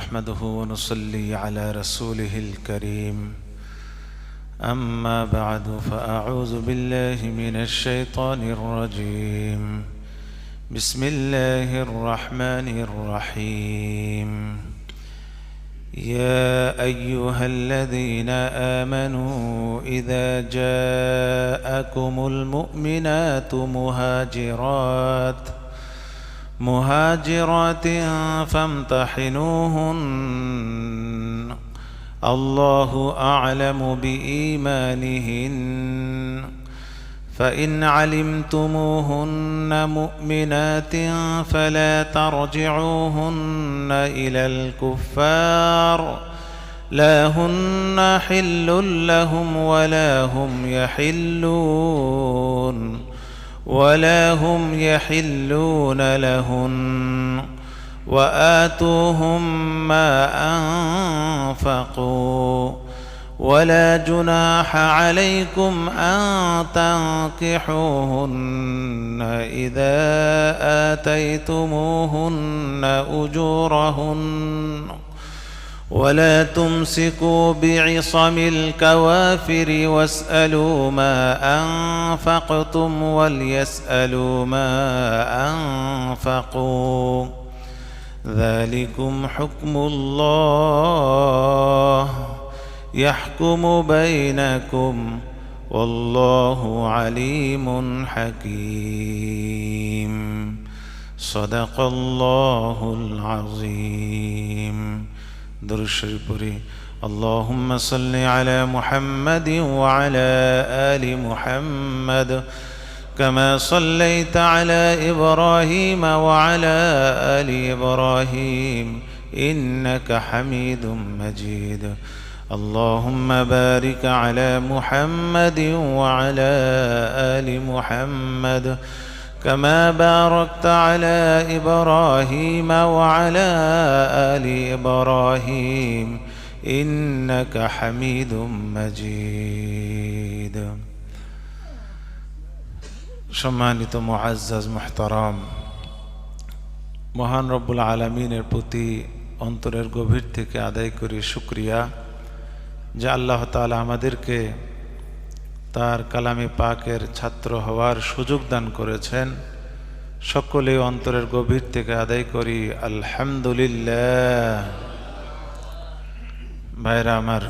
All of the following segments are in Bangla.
نحمده ونصلي على رسوله الكريم أما بعد فأعوذ بالله من الشيطان الرجيم بسم الله الرحمن الرحيم يا أيها الذين آمنوا إذا جاءكم المؤمنات مهاجرات فامتحنوهن الله أعلم بإيمانهن فإن علمتموهن مؤمنات فلا ترجعوهن إلى الكفار لا هن حل لهم ولا هم يحلون لهن وآتوهم ما أنفقوا ولا جناح عليكم أن تنكحوهن إذا آتيتموهن أجورهن ولا تمسكوا بعصم الكوافر واسألوا ما أنفقتم وليسألوا ما أنفقوا ذلكم حكم الله يحكم بينكم والله عليم حكيم صدق الله العظيم درود شریف پڑھی اللهم صل على محمد وعلى آل محمد كما صليت على إبراهيم وعلى آل إبراهيم إنك حميد مجيد اللهم بارك على محمد وعلى آل محمد كما باركت على إبراهيم وعلى آل إبراهيم إنك حميد مجيد সম্মানিত মুআজ্জাজ মুহতারাম, মহান রব্বুল আলামিনের প্রতি অন্তরের গভীর থেকে আদায় করি শুকরিয়া যে আল্লাহ তাআলা আমাদেরকে তার কালামে পাকের ছাত্র হওয়ার সুযোগ দান করেছেন। সকলে অন্তরের গভীর থেকে আদায় করি আলহামদুলিল্লাহ। ভাইরা আমার,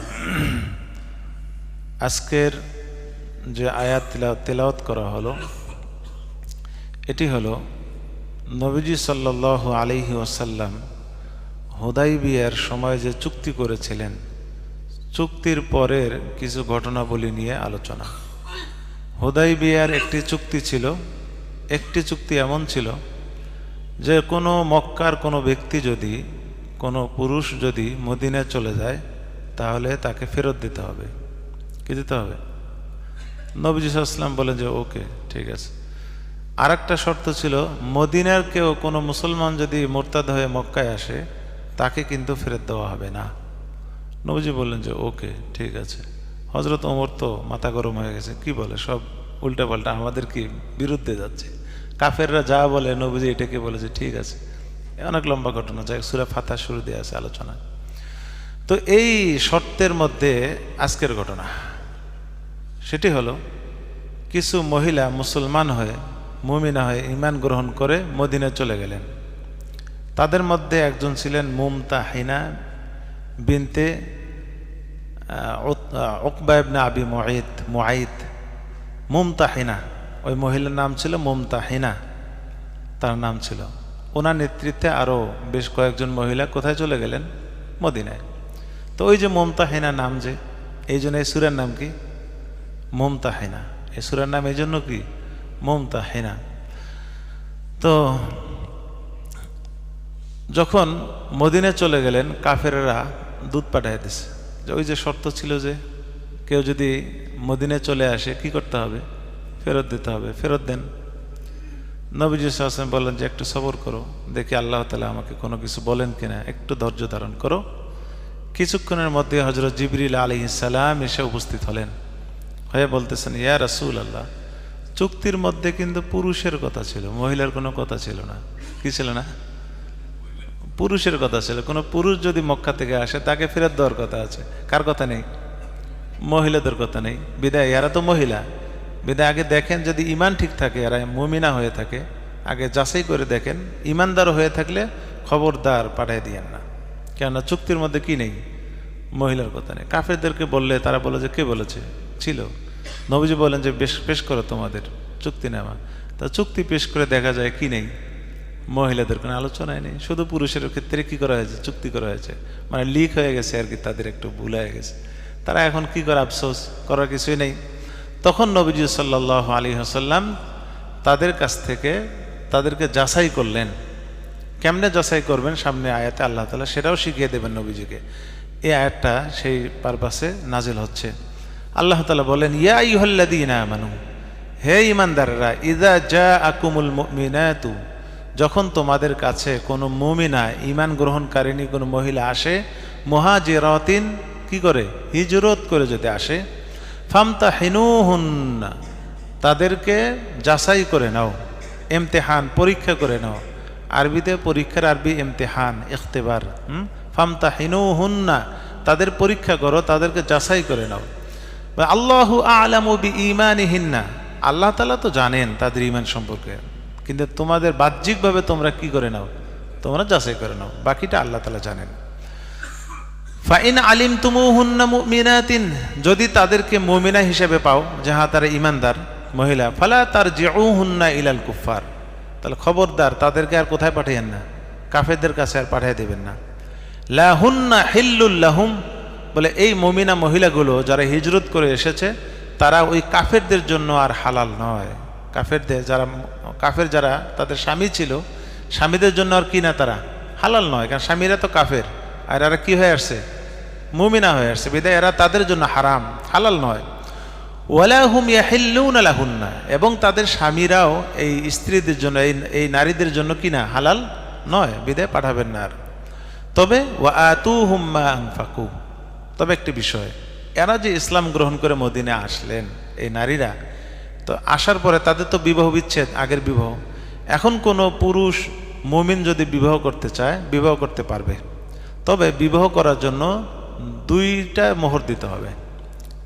আজকের যে আয়াত তেলাওয়াত করা হলো এটি হলো নবীজি সাল্লাল্লাহু আলাইহি ওয়াসাল্লাম হুদাইবিয়ার সময় যে চুক্তি করেছিলেন, চুক্তির পরের কিছু ঘটনাবলী নিয়ে আলোচনা। হুদাইবিয়ার একটি চুক্তি ছিল, একটি চুক্তি এমন ছিল যে কোনো মক্কার কোনো ব্যক্তি যদি, কোনো পুরুষ যদি মদিনায় চলে যায় তাহলে তাকে ফেরত দিতে হবে। কি দিতে হবে? নবীজি সাল্লাল্লাহু আলাইহি ওয়াসাল্লাম বলেন যে ওকে, ঠিক আছে। আর একটা শর্ত ছিল, মদিনার কেউ কোনো মুসলমান যদি মুরতাদ হয়ে মক্কায় আসে তাকে কিন্তু ফেরত দেওয়া হবে না। নবীজি বললেন যে ওকে, ঠিক আছে। হযরত ওমর তো মাথা গরম হয়ে গেছে, কি বলে সব উল্টাপাল্টা, আমাদের কি বিরুদ্ধে যাচ্ছে, কাফেররা যা বলে নবীজি এটাকে বলেছে, ঠিক আছে। অনেক লম্বা ঘটনা, যাই সূরা ফাতিহা শুরু দিয়ে আছে আলোচনা। তো এই শর্তের মধ্যে আজকের ঘটনা সেটি হলো, কিছু মহিলা মুসলমান হয়ে, মুমিনা হয়ে ঈমান গ্রহণ করে মদিনায় চলে গেলেন। তাদের মধ্যে একজন ছিলেন মুমতাহিনা বিনতে উকবা ইবনে আবি মুআইত। মুমতাহিনা, ওই মহিলার নাম ছিল মুমতাহিনা, তার নাম ছিল। ওনার নেতৃত্বে আরও বেশ কয়েকজন মহিলা কোথায় চলে গেলেন? মদিনায়। তো ওই যে মুমতাহিনা নাম, যে এই জন্য এই সূরার নাম কি? মুমতাহিনা। এই সূরার নাম এই জন্য কি? মুমতাহিনা। তো যখন মদিনায় চলে গেলেন, কাফেররা দুধ পাঠায় দিছে যে ওই যে শর্ত ছিল যে কেউ যদি মদিনায় চলে আসে কি করতে হবে? ফেরত দিতে হবে। ফেরত দেন। নবীজি সাল্লাল্লাহু আলাইহি ওয়াসাল্লাম বললেন যে একটু সবর করো, দেখি আল্লাহ তাআলা আমাকে কোনো কিছু বলেন কিনা, একটু ধৈর্য ধারণ করো। কিছুক্ষণের মধ্যে হযরত জিবরিল আলাইহিস সালাম এসে উপস্থিত হলেন, হয়ে বলতেছেন, ইয়া রাসূলুল্লাহ, চুক্তির মধ্যে কিন্তু পুরুষের কথা ছিল, মহিলার কোনো কথা ছিল না। কি ছিল না? পুরুষের কথা ছিল। কোনো পুরুষ যদি মক্কা থেকে আসে তাকে ফেরত দেওয়ার কথা আছে, কার কথা নেই? মহিলাদের কথা নেই। বিদায় এরা তো মহিলা, বিদায় আগে দেখেন যদি ইমান ঠিক থাকে, এরা মুমিনা হয়ে থাকে, আগে যাচাই করে দেখেন। ইমানদার হয়ে থাকলে খবরদার পাঠিয়ে দিয়েন না, কেননা চুক্তির মধ্যে কি নেই? মহিলার কথা নেই। কাফেরদেরকে বললে তারা বলে যে কে বলেছে, ছিল। নবীজি বলেন যে পেশ করো তোমাদের চুক্তিনামা। তা চুক্তি পেশ করে দেখা যায় কি নেই? মহিলাদের কোনো আলোচনায় নেই, শুধু পুরুষের ক্ষেত্রে কি করা হয়েছে? চুক্তি করা হয়েছে, মানে লিক হয়ে গেছে আর কি, তাদের একটু ভুল হয়ে গেছে। তারা এখন কি করে? আফসোস করার কিছুই নেই। তখন নবীজি সাল্লাল্লাহু আলাইহি ওয়াসাল্লাম তাদের কাছ থেকে তাদেরকে যাচাই করলেন। কেমনে যাচাই করবেন? সামনে আয়াতে আল্লাহ তাআলা সেটাও শিখিয়ে দেবেন নবীজিকে। এই আয়াতটা সেই পারপাসে নাজিল হচ্ছে। আল্লাহ তাআলা বলেন, ইয়া আইয়ুহাল্লাযীনা আমানু, হে ঈমানদাররা, ইযা জাআকুমুল মুমিনাতু, যখন তোমাদের কাছে কোনো মুমিনা ঈমান গ্রহণকারিণী কোনো মহিলা আসে, মুহাজিরাতিন, কি করে? হিজরত করে যদি আসে, ফামতাহিনুহুন্না, তাদেরকে যাচাই করে নাও, ইমতিহান পরীক্ষা করে নাও। আরবিতে পরীক্ষার আরবি ইমতিহান, ইখতিবার। ফামতাহিনুহুন্না, তাদের পরীক্ষা করো, তাদেরকে যাচাই করে নাও। আল্লাহু আ'লামু বিঈমানিহিন্না, আল্লাহ তাআলা তো জানেন তাদের ঈমান সম্পর্কে, কিন্তু তোমাদের বাহ্যিকভাবে তোমরা কি করে নাও? তোমরা যাচাই করে নাও, বাকিটা আল্লাহ তাআলা জানেন। ফাইন আলিমতুমুহুন্না মুমিনাতিন, যদি তাদেরকে মুমিনা হিসেবে পাও, যাহা তারা ঈমানদার মহিলা, ফালা তারজিউহুন্না ইলাল কুফার, তাহলে খবরদার তাদেরকে আর কোথায় পাঠাইয়েন না? কাফেরদের কাছে আর পাঠিয়ে দেবেন না। লা হুন্না হিল্লুল লাহুম, বলে এই মুমিনা মহিলাগুলো যারা হিজরত করে এসেছে তারা ওই কাফেরদের জন্য আর হালাল নয়। কাফেরদের কাফের যারা তাদের স্বামী ছিল, স্বামীদের জন্য আর কি না, তারা হালাল নয়, কারণ স্বামীরা তো কাফের, আর এরা কি হয়ে আসছে? মুমিনা হয়ে আসছে, বিদায় এরা তাদের জন্য হারাম, হালাল নয়। ওয়ালা হুম ইয়াহিল্লুনা লাহুন্না, এবং তাদের স্বামীরাও এই স্ত্রীদের জন্য, এই নারীদের জন্য কি না, হালাল নয়, বিদায় পাঠাবেন না আর। তবে ওয়া আতুহুম মা আনফাকু, তবে একটি বিষয়, এরা যে ইসলাম গ্রহণ করে মদিনে আসলেন এই নারীরা, তো আসার পরে তাদের তো বিবাহ বিচ্ছেদ, আগের বিবাহ। এখন কোনো পুরুষ মুমিন যদি বিবাহ করতে চায় বিবাহ করতে পারবে, তবে বিবাহ করার জন্য দুইটা মোহর দিতে হবে।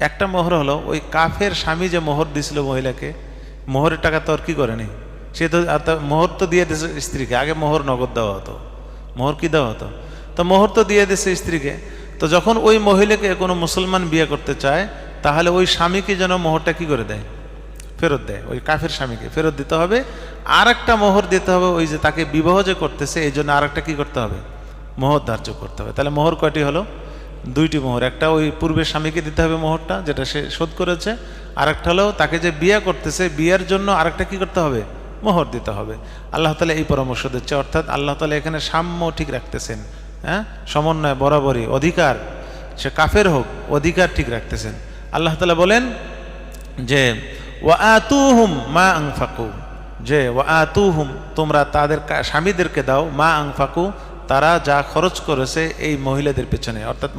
একটা মোহর হলো ওই কাফের স্বামী যে মোহর দিছিল মহিলাকে, মোহরের টাকা তো আর কি করেনি, সে তো মোহর তো দিয়ে দিয়েছে স্ত্রীকে। আগে মোহর নগদ দেওয়া হতো, মোহর কি দেওয়া হতো? তো মোহর তো দিয়ে দিয়েছে স্ত্রীকে। তো যখন ওই মহিলাকে কোনো মুসলমান বিয়ে করতে চায়, তাহলে ওই স্বামীকে যেন মোহরটা কি করে দেয়? ফেরত দেয়, ওই কাফের স্বামীকে ফেরত দিতে হবে। আর একটা মোহর দিতে হবে, ওই যে তাকে বিবাহ যে করতেছে এই জন্য আর একটা কি করতে হবে? মোহর ধার্য করতে হবে। তাহলে মোহর কয়টি হলো? দুইটি মোহর। একটা ওই পূর্বের স্বামীকে দিতে হবে মোহরটা, যেটা সে শোধ করেছে। আর একটা হলো তাকে যে বিয়ে করতেছে, বিয়ের জন্য আরেকটা কি করতে হবে? মোহর দিতে হবে। আল্লাহ তাআলা এই পরামর্শ দিচ্ছে, অর্থাৎ আল্লাহ তাআলা এখানে সাম্য ঠিক রাখতেছেন, হ্যাঁ, সমন্বয়, বরাবরই, অধিকার, সে কাফের হোক, অধিকার ঠিক রাখতেছেন। আল্লাহ তাআলা বলেন যে ওয়া আতুহুম মা আনফাকু, যে ওয়া আতুহুম, তোমরা তাদের স্বামীদেরকে দাও, মা আনফাকু, তারা যা খরচ করেছে এই মহিলাদের পেছনে, অর্থাৎ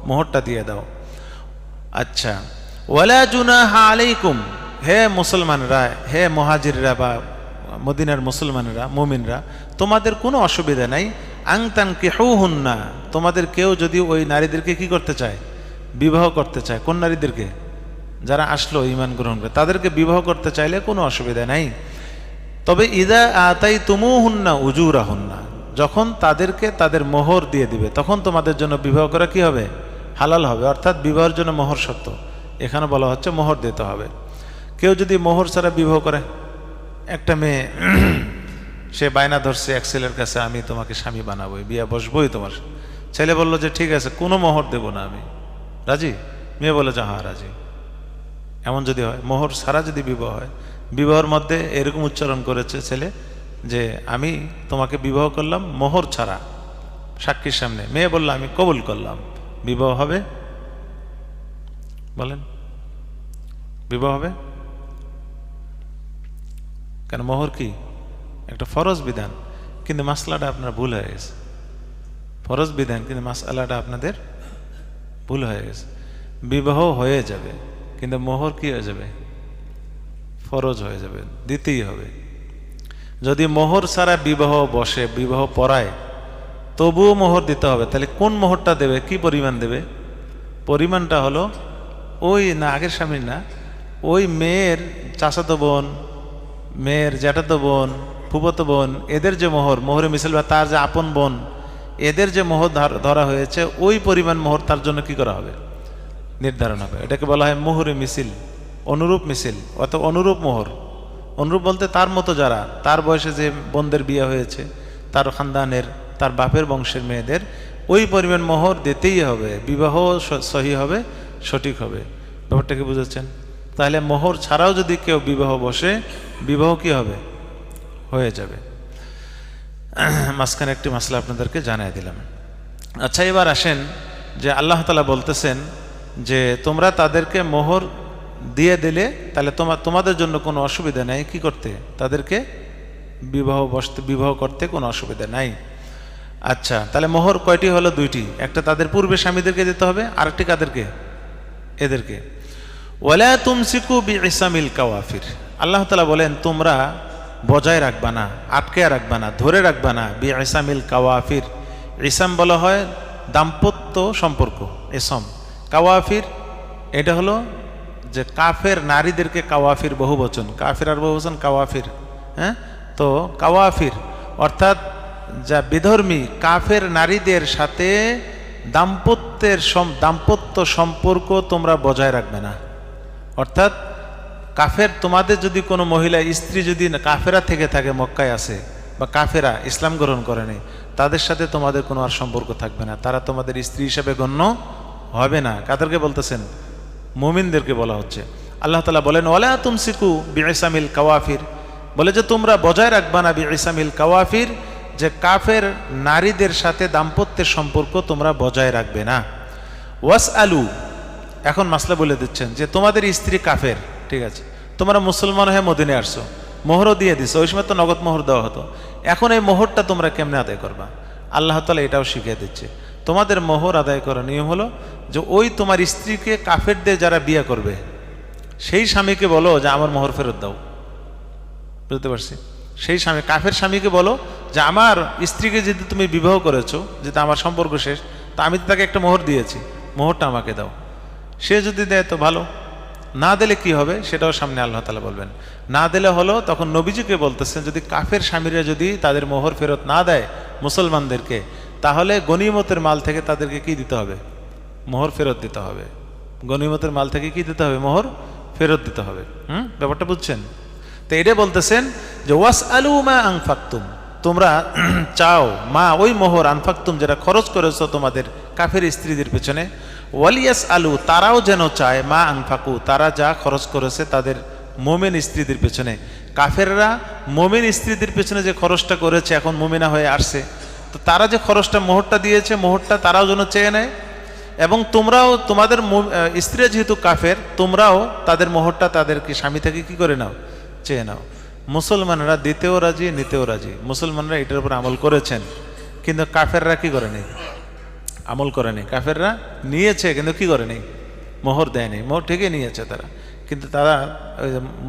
মোহরটা দিয়ে দাও। আচ্ছা, ওয়ালা জুনাহা আলাইকুম, হে মুসলমানরা, হে মুহাজিররা বা মদিনার মুসলমানরা, মুমিনরা, তোমাদের কোনো অসুবিধা নাই। আং তানকিহুহুন্না, তোমাদের কেউ যদি ওই নারীদেরকে কি করতে চায়? বিবাহ করতে চায়। কোন নারীদেরকে? যারা আসলো ঈমান গ্রহণ করে, তাদেরকে বিবাহ করতে চাইলে কোনো অসুবিধা নাই। তবে ইদা আতাইতুমুহুন্না উজুরাহুন্না, যখন তাদেরকে তাদের মোহর দিয়ে দিবে, তখন তোমাদের জন্য বিবাহ করা কি হবে? হালাল হবে। অর্থাৎ বিবাহের জন্য মোহর শর্ত, এখানে বলা হচ্ছে মোহর দিতে হবে। কেউ যদি মোহর ছাড়া বিবাহ করে, একটা মেয়ে সে বায়না ধরছে এক ছেলের কাছে, আমি তোমাকে স্বামী বানাবোই, বিয়ে বসবোই তোমার। ছেলে বলল যে ঠিক আছে, কোনো মোহর দেব না, আমি রাজি। মেয়ে বলে যে হ্যাঁ রাজি। এমন যদি হয়, মোহর ছাড়া যদি বিবাহ হয়, বিবাহের মধ্যে এরকম উচ্চারণ করেছে ছেলে যে আমি তোমাকে বিবাহ করলাম মোহর ছাড়া, সাক্ষীর সামনে, মেয়ে বলল আমি কবুল করলাম, বিবাহ হবে? বলেন, বিবাহ হবে? কেন? মোহর কি একটা ফরজ বিধান, কিন্তু মাসলাটা আপনার ভুল হয়ে গেছে। ফরজ বিধান, কিন্তু মাসলাটা আপনাদের ভুল হয়ে গেছে। বিবাহ হয়ে যাবে, কিন্তু মোহর কি হয়ে যাবে? ফরজ হয়ে যাবে, দিতেই হবে। যদি মোহর ছাড়া বিবাহ বসে, বিবাহ পড়ায়, তবুও মোহর দিতে হবে। তাহলে কোন মোহরটা দেবে, কি পরিমাণ দেবে? পরিমাণটা হলো ওই না আগের স্বামীর না, ওই মেয়ের চাচাতো বোন, মেয়ের জ্যাঠাতো বোন, ফুফাতো বোন, এদের যে মোহর, মোহরে মিছিল বা তার যে আপন বোন, এদের যে মোহর ধরা হয়েছে ওই পরিমাণ মোহর তার জন্য কি করা হবে, নির্ধারণ হবে। এটাকে বলা হয় মোহরে মিছিল, অনুরূপ মিছিল অথবা অনুরূপ মোহর। অনুরূপ বলতে তার মতো যারা, তার বয়সে যে বোনদের বিয়ে হয়েছে, তার খানদানের, তার বাপের বংশের মেয়েদের ওই পরিমাণ মোহর দিতেই হবে, বিবাহ সহি হবে, সঠিক হবে। ব্যাপারটা কি বুঝেছেন? তাহলে মোহর ছাড়াও যদি কেউ বিবাহ বসে, বিবাহ কি হবে, হয়ে যাবে। মাঝখানে একটি মাসলা আপনাদেরকে জানিয়ে দিলাম। আচ্ছা, এবার আসেন যে আল্লাহ তাআলা বলতেছেন যে তোমরা তাদেরকে মোহর দিয়ে দিলে তাহলে তোমাদের জন্য কোনো অসুবিধা নেই কি করতে, তাদেরকে বিবাহ করতে কোনো অসুবিধা নাই। আচ্ছা, তাহলে মোহর কয়টি হলো? দুইটি। একটা তাদের পূর্বে স্বামীদেরকে দিতে হবে, আরেকটি কাদেরকে, এদেরকে। ওয়ালা তুমসিকু বিইসামিল কাওয়াফির, আল্লাহ তাআলা বলেন তোমরা বজায় রাখবা না, আটকে রাখবা না, ধরে রাখবা না বিইসামিল কাওয়াফির। ইসাম বলা হয় দাম্পত্য সম্পর্ক, ইসম। কাওয়াফির এটা হলো যে কাফের নারীদেরকে কাওয়াফির বহুবচন, কাফির আর বহুবচন কাওয়াফির। হ্যাঁ, তো কাওয়াফির অর্থাৎ যা বিধর্মী কাফের নারীদের সাথে দাম্পত্য সম্পর্ক তোমরা বজায় রাখবে না। অর্থাৎ কাফের তোমাদের যদি কোনো মহিলা স্ত্রী যদি কাফেরা থেকে থাকে, মক্কায় আছে বা কাফেরা ইসলাম গ্রহণ করেনি, তাদের সাথে তোমাদের কোনো আর সম্পর্ক থাকবে না, তারা তোমাদের স্ত্রী হিসেবে গণ্য হবে না। কাদেরকে বলতেছেন? মুমিনদেরকে বলা হচ্ছে। আল্লাহ তাআলা বলেন ওয়ালা তুমসিকু বিইসামিল কাওয়াফির, বলে যে তোমরা বজায় রাখবা না বিইসামিল কাওয়াফির, যে কাফের নারীদের সাথে দাম্পত্যের সম্পর্ক তোমরা বজায় রাখবে না। ওয়াসআলু, এখন মাসলা বলে দিচ্ছেন যে তোমাদের স্ত্রী কাফের, ঠিক আছে, তোমরা মুসলমান হয়ে মদিনায় আসছো, মোহরও দিয়ে দিছো, ওই সময় তো নগদ মোহর দেওয়া হতো, এখন এই মোহরটা তোমরা কেমনে আদায় করবা? আল্লাহ তাআলা এটাও শিখিয়ে দিচ্ছে। তোমাদের মোহর আদায় করার নিয়ম হলো যে ওই তোমার স্ত্রীকে কাফেরদের যারা বিয়ে করবে সেই স্বামীকে বলো যে আমার মোহর ফেরত দাও। বুঝতে পারছি? সেই স্বামী, কাফের স্বামীকে বলো যে আমার স্ত্রীকে যদি তুমি বিবাহ করেছো, যেটা আমার সম্পর্ক শেষ, তা আমি তো তাকে একটা মোহর দিয়েছি, মোহরটা আমাকে দাও। সে যদি দেয় তো ভালো, না দিলে কি হবে সেটাও সামনে আল্লাহ তাআলা বলবেন। না দিলে হলো তখন নবীজিকে বলতেছেন যদি কাফের স্বামীরা যদি তাদের মোহর ফেরত না দেয় মুসলমানদেরকে, তাহলে গনিমতের মাল থেকে তাদেরকে কি দিতে হবে? মোহর ফেরত দিতে হবে। গনিমতের মাল থেকে কি দিতে হবে? মোহর ফেরত দিতে হবে। ব্যাপারটা বুঝছেন? তো এটা বলতেছেন যে ওয়াসআলু মা আনফাকতুম, তোমরা চাও মা ওই মোহর আনফাকতুম যেটা খরচ করেছো তোমাদের কাফের স্ত্রীদের পেছনে, ওয়ালিয়াস আলু তারাও যেন চায় মা আনফাকু তারা যা খরচ করেছে তাদের মোমেন স্ত্রীদের পেছনে। কাফেররা মোমেন স্ত্রীদের পেছনে যে খরচটা করেছে, এখন মোমেনা হয়ে আসছে, তো তারা যে খরচটা মোহরটা দিয়েছে, মোহরটা তারাও যেন চেয়ে নেয়। এবং তোমরাও তোমাদের স্ত্রী যেহেতু কাফের, তোমরাও তাদের মোহরটা তাদেরকে স্বামী থেকে কি করে নাও, চেয়ে নাও। মুসলমানরা দিতেও রাজি, নিতেও রাজি। মুসলমানরা এটার উপর আমল করেছেন, কিন্তু কাফেররা কি করেনি? আমল করেনি। কাফেররা নিয়েছে কিন্তু কি করেনি? মোহর দেয়নি। মোহর ঠিকই নিয়েছে তারা, কিন্তু তারা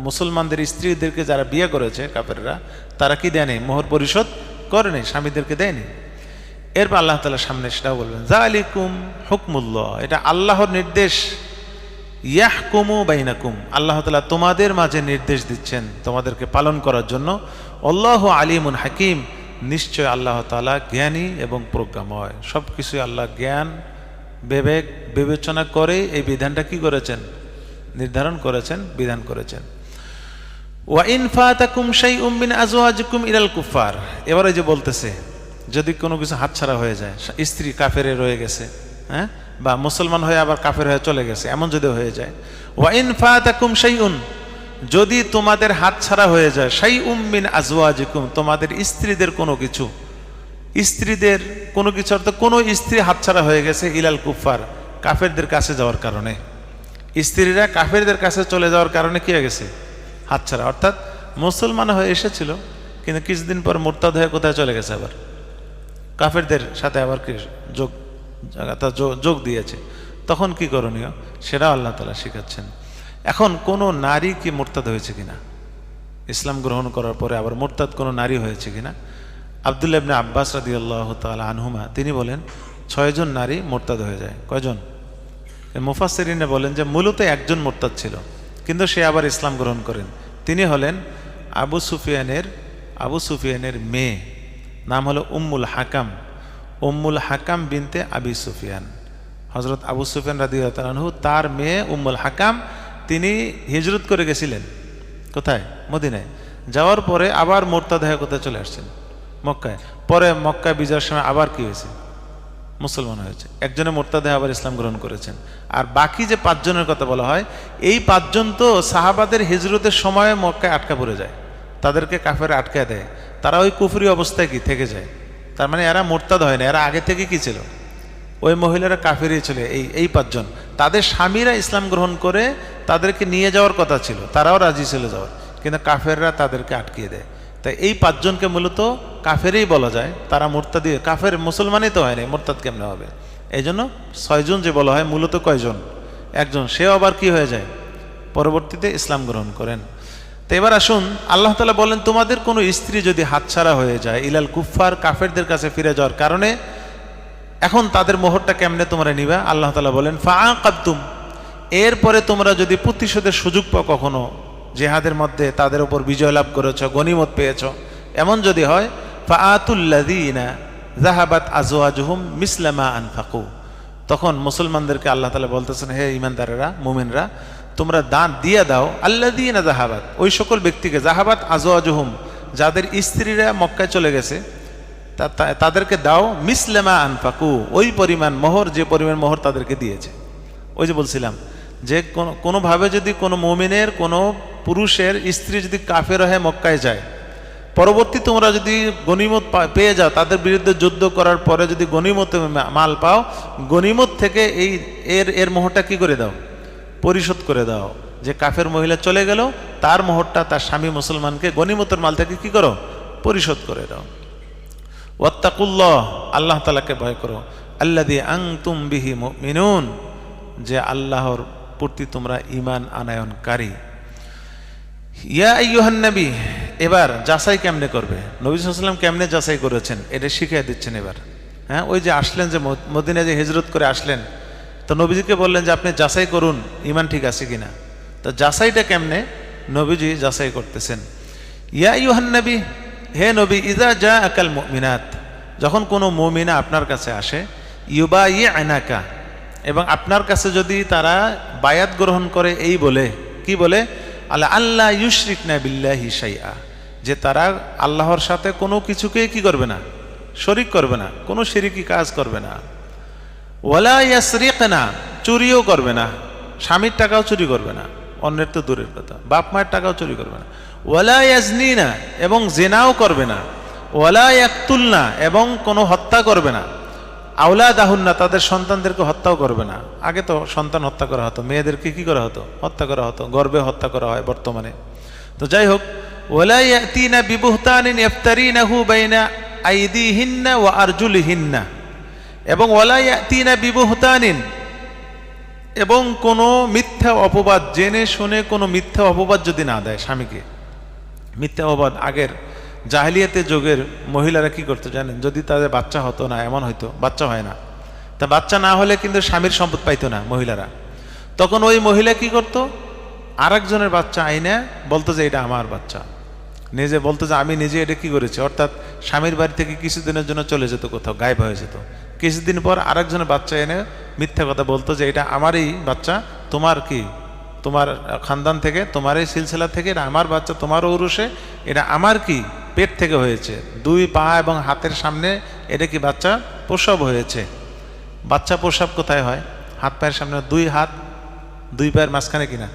মুসলমানদের স্ত্রীদেরকে যারা বিয়ে করেছে কাফেররা, তারা কি দেয়নি? মোহর পরিশোধ করেনি, স্বামীদেরকে দেয়নি। এরপর আল্লাহ তাআলা সামনে সেটাও বলবেন যালিকুম হুকমুল্লাহ, এটা আল্লাহর নির্দেশ। ইয়াহকুমু বাইনাকুম, আল্লাহ তাআলা তোমাদের মাঝে নির্দেশ দিচ্ছেন তোমাদেরকে পালন করার জন্য। আল্লাহু আলিমুন হাকিম, নিশ্চয় আল্লাহ তাআলা জ্ঞানী এবং প্রজ্ঞাময়। সব কিছুই আল্লাহ জ্ঞান বিবেক বিবেচনা করে এই বিধানটা কি করেছেন? নির্ধারণ করেছেন, বিধান করেছেন। ওয়া ইন ফাতাকুম শাইউম মিন আজওয়াজিকুম ইলাল কুফার, এবারে যে বলতেছে যদি কোনো কিছু হাতছাড়া হয়ে যায়, স্ত্রী কাফেরে রয়ে গেছে, হ্যাঁ, বা মুসলমান হয়ে আবার কাফের হয়ে চলে গেছে, এমন যদি হয়ে যায়, ওয়া ইন ফাতাকুম শাইউন, যদি তোমাদের হাতছাড়া হয়ে যায়, শাইউম মিন আজওয়াজিকুম, তোমাদের স্ত্রীদের কোনো কিছু, স্ত্রীদের কোনো কিছু অর্থাৎ কোনো স্ত্রী হাতছাড়া হয়ে গেছে ইলাল কুফার, কাফেরদের কাছে যাওয়ার কারণে, স্ত্রীরা কাফেরদের কাছে চলে যাওয়ার কারণে কি হয়ে গেছে? হাতছাড়া। অর্থাৎ মুসলমান হয়ে এসেছিল কিন্তু কিছুদিন পর মুরতাদ হয়ে কোথায় চলে গেছে? আবার কাফেরদের সাথে আবার কি যোগ দিয়েছে। তখন কি করণীয় সেটা আল্লাহ তাআলা শিখাচ্ছেন। এখন কোনো নারী কি মুরতাদ হয়েছে কিনা, ইসলাম গ্রহণ করার পরে আবার মুরতাদ কোনো নারী হয়েছে কিনা, আব্দুল্লাহ ইবনে আব্বাস রাদিয়াল্লাহু তাআলা আনহুমা তিনি বলেন 6 জন নারী মোরতাদ হয়ে যায়। কয়জন? মুফাসসিরিনে বলেন যে মূলত একজন মোরতাদ ছিল, কিন্তু সে আবার ইসলাম গ্রহণ করেন। তিনি হলেন আবু সুফিয়ানের মেয়ে, নাম হলো উম্মুল হাকাম বিনতে আবি সুফিয়ান। হযরত আবু সুফিয়ান রাদিয়াল্লাহু তাআলা আনহু তার মেয়ে উম্মুল হাকাম, তিনি হিজরত করে গেছিলেন কোথায়? মদিনায়। যাওয়ার পরে আবার মোরতাদ হয়ে কোথায় চলে আসছেন? মক্কায়। পরে মক্কায় বিজয়ের সময় আবার কি হয়েছে? মুসলমান হয়েছে। একজনে মোরতাদ হয়ে আবার ইসলাম গ্রহণ করেছেন। আর বাকি যে 5 জনের কথা বলা হয়, এই 5 জন তো সাহাবাদের হিজরতের সময় মক্কায় আটকা পড়ে যায়, তাদেরকে কাফেরে আটকায় দেয়, তারা ওই কুফরি অবস্থায় কি থেকে যায়। তার মানে এরা মোরতাদ হয় না, এরা আগে থেকে কি ছিল? ওই মহিলারা কাফেরই ছিল। এই 5 জন, তাদের স্বামীরা ইসলাম গ্রহণ করে তাদেরকে নিয়ে যাওয়ার কথা ছিল, তারাও রাজি ছিল যাওয়ার, কিন্তু কাফেররা তাদেরকে আটকিয়ে দেয়। তাই এই 5 জনকে মূলত কাফেরই বলা যায়। তারা মোরতাদি, কাফের মুসলমানই তো হয়নি, মোরতাদ কেমনে হবে? এই জন্য 6 জন যে বলা হয়, মূলত কয়জন? একজন, সেও আবার কি হয়ে যায়? পরবর্তীতে ইসলাম গ্রহণ করেন। তো এবার আসুন, আল্লাহ তাআলা বলেন তোমাদের কোনো স্ত্রী যদি হাতছাড়া হয়ে যায় ইলাল কুফফার, কাফেরদের কাছে ফিরে যাওয়ার কারণে, এখন তাদের মোহরটা কেমনে তোমরা নিবা? আল্লাহ তাআলা বলেন ফাআকাবতুম, এরপরে তোমরা যদি প্রতিশোধের সুযোগ পাও, কখনো জিহাদের মধ্যে তাদের উপর বিজয় লাভ করেছো, গনিমত পেয়েছো, এমন যদি হয়, ফাআতুল্লাযীনা যাহাবাত আজওয়াজুহুম মিসলা মা আনফাকু, তখন মুসলমানদেরকে আল্লাহ তাআলা বলতেছেন, হে ঈমানদারেরা, মুমিনরা, তোমরা দান দিয়ে দাও আল্লাযীনা যাহাবাত, ওই সকল ব্যক্তিকে, যাহাবাত আজওয়াজুহুম, যাদের স্ত্রীরা মক্কায় চলে গেছে, তাদেরকে দাও মিসলা মা আনফাকু, ওই পরিমাণ মোহর, যে পরিমাণ মোহর তাদেরকে দিয়েছে। ওই যে বলছিলাম যে কোনোভাবে যদি কোনো মুমিনের, কোনো পুরুষের স্ত্রী যদি কাফের হয়ে মক্কায় যায়, পরবর্তী তোমরা যদি গনিমত পেয়ে যাও, তাদের বিরুদ্ধে যুদ্ধ করার পরে যদি গনিমতে মাল পাও, গনিমত থেকে এর মোহরটা কি করে দাও? পরিশোধ করে দাও। যে কাফের মহিলা চলে গেল, তার মোহরটা তার স্বামী মুসলমানকে গনিমতের মাল থেকে কি করো? পরিশোধ করে দাও। ওয়াত্তাকুল্লাহ, আল্লাহ তাআলাকে ভয় করো, আল্লাযী আনতুম বিহি মুমিনুন, যে আল্লাহর প্রতি তোমরা ঈমান আনয়নকারী। ইয়া আইয়ুহান নবী, এবার যাচাই কেমনে করবে? নবী সাল্লাল্লাহু আলাইহি ওয়াসাল্লাম কেমনে যাচাই করেছেন এটা শিখিয়ে দিচ্ছেন এবার। হ্যাঁ, ওই যে আসলেন, যে মদিনায় যে হিজরত করে আসলেন, তো নবীজিকে বললেন যে আপনি যাচাই করুন ঈমান ঠিক আছে কিনা। তো যাচাইটা কেমনে? নবীজি যাচাই করতেছেন। ইয়া আইয়ুহান নবী, হে নবী, ইযা জাআকাল মুমিনাত, যখন কোনো মুমিনা আপনার কাছে আসে, ইউবাইআনাকা, এবং আপনার কাছে যদি তারা বায়াত গ্রহণ করে, এই বলে, কি বলে? আল্লাহ ইউশরিকনা বিল্লাহি শাইআ, যে তারা আল্লাহর সাথে কোনো কিছুকেই কি করবে না? শরীক করবে না, কোনো শিরকি কাজ করবে না। ওয়ালা ইয়াসরিকনা, চুরিও করবে না, স্বামীর টাকাও চুরি করবে না, অন্যের তো দূরের কথা, বাপ মায়ের টাকাও চুরি করবে না। ওয়ালা ইয়াজনিনা, এবং জেনাও করবে না। ওয়ালা ইয়াকতুলনা, এবং কোনো হত্যা করবে না। আওলাদাহুন্না, তাদের সন্তানদেরকে হত্যাও করবে না। আগে তো সন্তান হত্যা করা হতো, মেয়েদেরকে কি করা হতো? হত্যা করা হতো, গর্ভে হত্যা করা হয় বর্তমানে। তো যাই হোক, ওয়ালা ইয়াতিনা বিবুহতানিন ইফতারিনাহু বাইনা আইদিহিন্না ওয়া আরজুলিহিন্না, এবং ওয়ালা ইয়াতিনা বিবুহতানিন, এবং কোনো মিথ্যা অপবাদ, জেনে শুনে কোনো মিথ্যা অপবাদ যদি না দেয় স্বামীকে, মিথ্যা অপবাদ। আগের জাহেলিয়াতে যুগের মহিলারা কি করতো জানেন? যদি তাদের বাচ্চা হতো না, এমন হয়তো বাচ্চা হয় না, তা বাচ্চা না হলে কিন্তু স্বামীর সম্পদ পাইতো না মহিলারা, তখন ওই মহিলা কি করতো? আরেকজনের বাচ্চা আইনে বলতো যে এটা আমার বাচ্চা, নিজে বলতো যে আমি নিজে এটা কি করেছি, অর্থাৎ স্বামীর বাড়ি থেকে কিছুদিনের জন্য চলে যেত, কোথাও গায়েব হয়ে যেত। কিছুদিন পর আরেকজনের বাচ্চা এনে মিথ্যা কথা বলতো যে এটা আমারই বাচ্চা, তোমার কি, তোমার খানদান থেকে, তোমার এই সিলসিলা থেকে, এটা আমার বাচ্চা, তোমার ঔরসে, এটা আমার কি পেট থেকে হয়েছে, 2 পা এবং হাতের সামনে এটা কি বাচ্চা প্রসব হয়েছে। বাচ্চা প্রসব কোথায় হয়? হাত পায়ের সামনে, 2 হাত 2 পায়ের মাঝখানে কিনা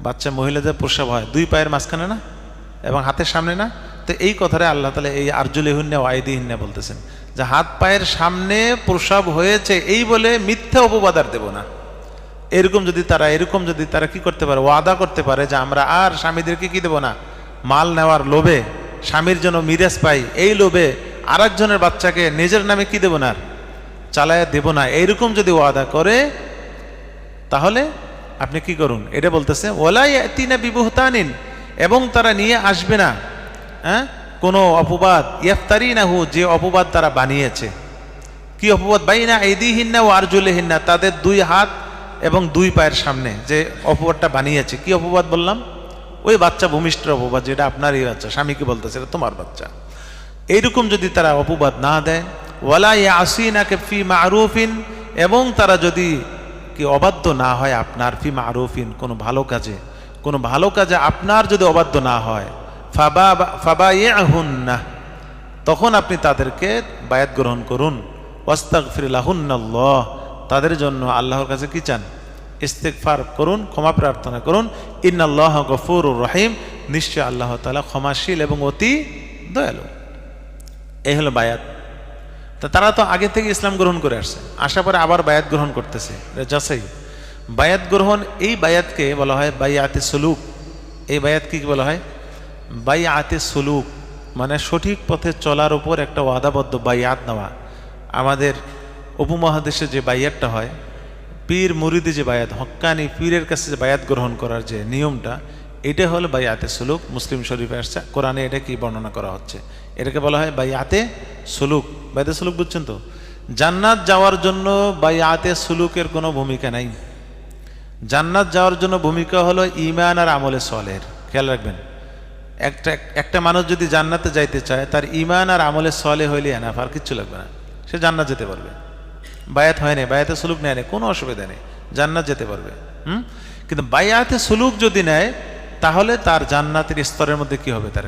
বাচ্চা মহিলাদের প্রসব হয়? 2 পায়ের মাঝখানে না, এবং হাতের সামনে না। তো এই কথাটা আল্লাহ তাআলা এই আরজুলিহিন্না ওয়া আইদিহিন্না বলতেছেন, যে হাত পায়ের সামনে প্রসব হয়েছে, এই বলে মিথ্যা অপবাদ আর দেব না। এরকম যদি তারা কি করতে পারে? ওয়াদা করতে পারে যে আমরা আর স্বামীদেরকে কি দেব না, মাল নেওয়ার লোভে, স্বামীর জন্য মিরাজ পাই এই লোভে আরেকজনের বাচ্চাকে নিজের নামে কি দেব না, চালায়া দেব না, এইরকম যদি ওয়াদা করে, তাহলে আপনি কি করুন? এটা বলতেছে ওয়ালা ইয়াতিনা বিবুহতানিন, এবং তারা নিয়ে আসবে না, হ্যাঁ, কোনো অপবাদ, ইফতারিনাহু, যে অপবাদ তারা বানিয়েছে। কি অপবাদ? বাইনা আইদিহিন্না ওয়া আরজুলিহিন্না, তাদের দুই হাত এবং দুই পায়ের সামনে যে অপবাদটা বানিয়েছে। কি অপবাদ বললাম? ওই বাচ্চা ভূমিষ্ঠের অপবাদ, যেটা আপনারই বাচ্চা, স্বামীকে বলতেছে এটা তোমার বাচ্চা। এইরকম যদি তারা অপবাদ না দেয়, ওয়ালা ইয়াসিনাকা ফি মারুফিন, এবং তারা যদি কি অবাধ্য না হয় আপনার, ফি মারুফিন, কোনো ভালো কাজে, কোনো ভালো কাজে আপনার যদি অবাধ্য না হয়, ফাবাইহুন্না, তখন আপনি তাদেরকে বায়াত গ্রহণ করুন। ওয়াস্তাগফির লাহুন্নাল্লাহ, তাদের জন্য আল্লাহর কাছে কি চান? ইস্তেগফার করুন, ক্ষমা প্রার্থনা করুন। ইন্নাল্লাহ গফুরুর রহিম, নিশ্চয় আল্লাহ তাআলা ক্ষমাশীল এবং অতি দয়ালু। এই হলো বায়াত। তা তারা তো আগে থেকে ইসলাম গ্রহণ করে আসছে, আসার পরে আবার বায়াত গ্রহণ করতেছে, যাচাই। বায়াত গ্রহণ, এই বায়াতকে বলা হয় বাইআতে সুলুক। এই বায়াতকে কি বলা হয়? বাইআতে সুলুক, মানে সঠিক পথে চলার উপর একটা ওয়াদাবদ্ধ বাইআত নেওয়া। আমাদের উপমহাদেশে যে বাইয়াতটা হয়, পীর মুরিদি যে বায়াত, হক্কানি পীরের কাছে যে বায়াত গ্রহণ করার যে নিয়মটা, এটা হলো বাইআতে সুলুক। মুসলিম শরীফে আসছে, কোরআনে এটা কি বর্ণনা করা হচ্ছে, এটাকে বলা হয় বাইআতে সুলুক। বাইআতে সুলুক বুঝছেন তো? জান্নাত যাওয়ার জন্য বাইআতে সুলুকের কোনো ভূমিকা নাই। জান্নাত যাওয়ার জন্য ভূমিকা হলো ঈমান আর আমলে সলের। খেয়াল রাখবেন, একটা মানুষ যদি জান্নাতে যাইতে চায়, তার ঈমান আর আমলে সলে হইলে এনাফ, আর কিচ্ছু লাগবে না, সে জান্নাত যেতে পারবে। বায়াত হয় না, বায়াতে সুলুক নেয় না, কোনো অসুবিধা নেই, জান্নাত যেতে পারবে। কিন্তু বায়াতে সুলুক যদি নেয়, তাহলে তার জান্নাতের স্তরের মধ্যে কি হবে? তার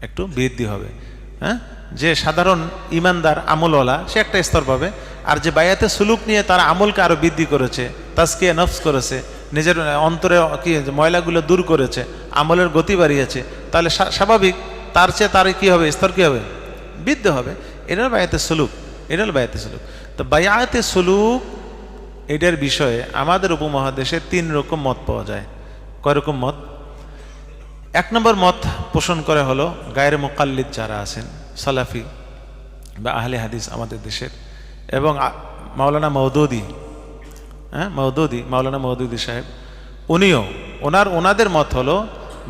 একটু বৃদ্ধি হবে। হ্যাঁ, যে সাধারণ ইমানদার আমলওয়ালা, সে একটা স্তর পাবে। আর যে বায়াতে সুলুক নিয়ে তার আমলকে আরো বৃদ্ধি করেছে, তাজকিয়া নফস করেছে, নিজের অন্তরে কি ময়লাগুলো দূর করেছে, আমলের গতি বাড়িয়েছে, তাহলে স্বাভাবিক তার চেয়ে তার কি হবে? স্তর কি হবে? বৃদ্ধি হবে। এটা হলো বায়াতে সুলুক, এটা হলো বায়াতে সুলুক। তো বায়াতে সুলুক এটার বিষয়ে আমাদের উপমহাদেশে 3 রকম মত পাওয়া যায়। কয় রকম মত? 1 নম্বর মত পোষণ করে হলো গায়রে মুকাল্লিদ যারা আছেন, সালাফি বা আহলে হাদিস আমাদের দেশের, এবং মাওলানা মওদুদি, মাওলানা মওদুদি সাহেব, উনিও ওনাদের মত হলো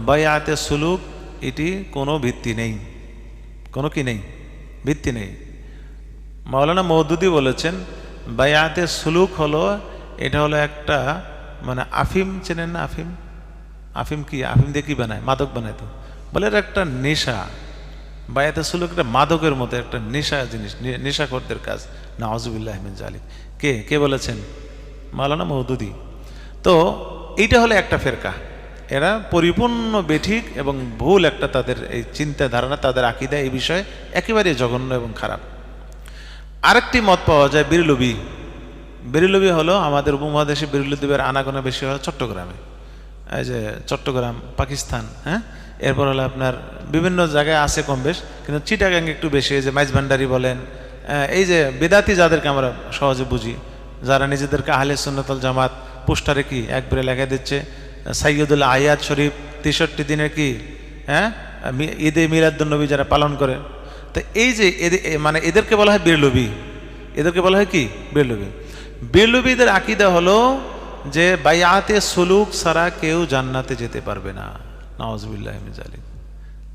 বায়াতে সুলুক এটি কোনো ভিত্তি নেই, কোনো কি নেই, ভিত্তি নেই। মাওলানা মওদুদি বলেছেন বায়াতে সুলুক হলো, এটা হলো একটা, মানে আফিম চেনেন না? আফিম কি? আফিম দিয়ে কি বানায়? মাদক বানায় তো। বলে এটা একটা নেশা। বায়াতে সুলুক একটা মাদকের মতো একটা নেশা জিনিস, নেশাখোরদের কাজ। নাউজুবিল্লাহ মিন যালিক। কে বলেছেন? মাওলানা মওদুদি। তো এইটা হলো একটা ফেরকা, এরা পরিপূর্ণ বেঠিক এবং ভুল একটা তাদের এই চিন্তা ধারণা, তাদের আকীদা এই বিষয়ে একেবারে জঘন্য এবং খারাপ। আরেকটি মত পাওয়া যায় বেরিলবি হলো আমাদের উপমহাদেশে বেরিলুদ্বীপের আনাগোনা বেশি হয় চট্টগ্রামে, এই যে চট্টগ্রাম, পাকিস্তান, হ্যাঁ, এরপর হলো আপনার বিভিন্ন জায়গায় আছে কম বেশ, কিন্তু চিটাগাং একটু বেশি। এই যে মাইজভান্ডারি বলেন, এই যে বেদাতি যাদেরকে আমরা সহজে বুঝি, যারা নিজেদেরকে আহলে সুন্নাত ওয়াল জামাত, পোস্টারে কি একবারে লেখা দিচ্ছে সাইয়্যিদুল আয়াত শরীফ 63 দিনের কি, হ্যাঁ, ঈদে মিলাদুন্নবী যারা পালন করে। তো এই যে মানে এদেরকে বলা হয় বেরলবি, এদেরকে বলা হয় কি? বেরলবি। বেরলবিদের আকীদা হলো যে বায়াতে সুলুক ছাড়া কেউ জান্নাতে যেতে পারবে না। নাউজুবিল্লাহ মিন যালিক।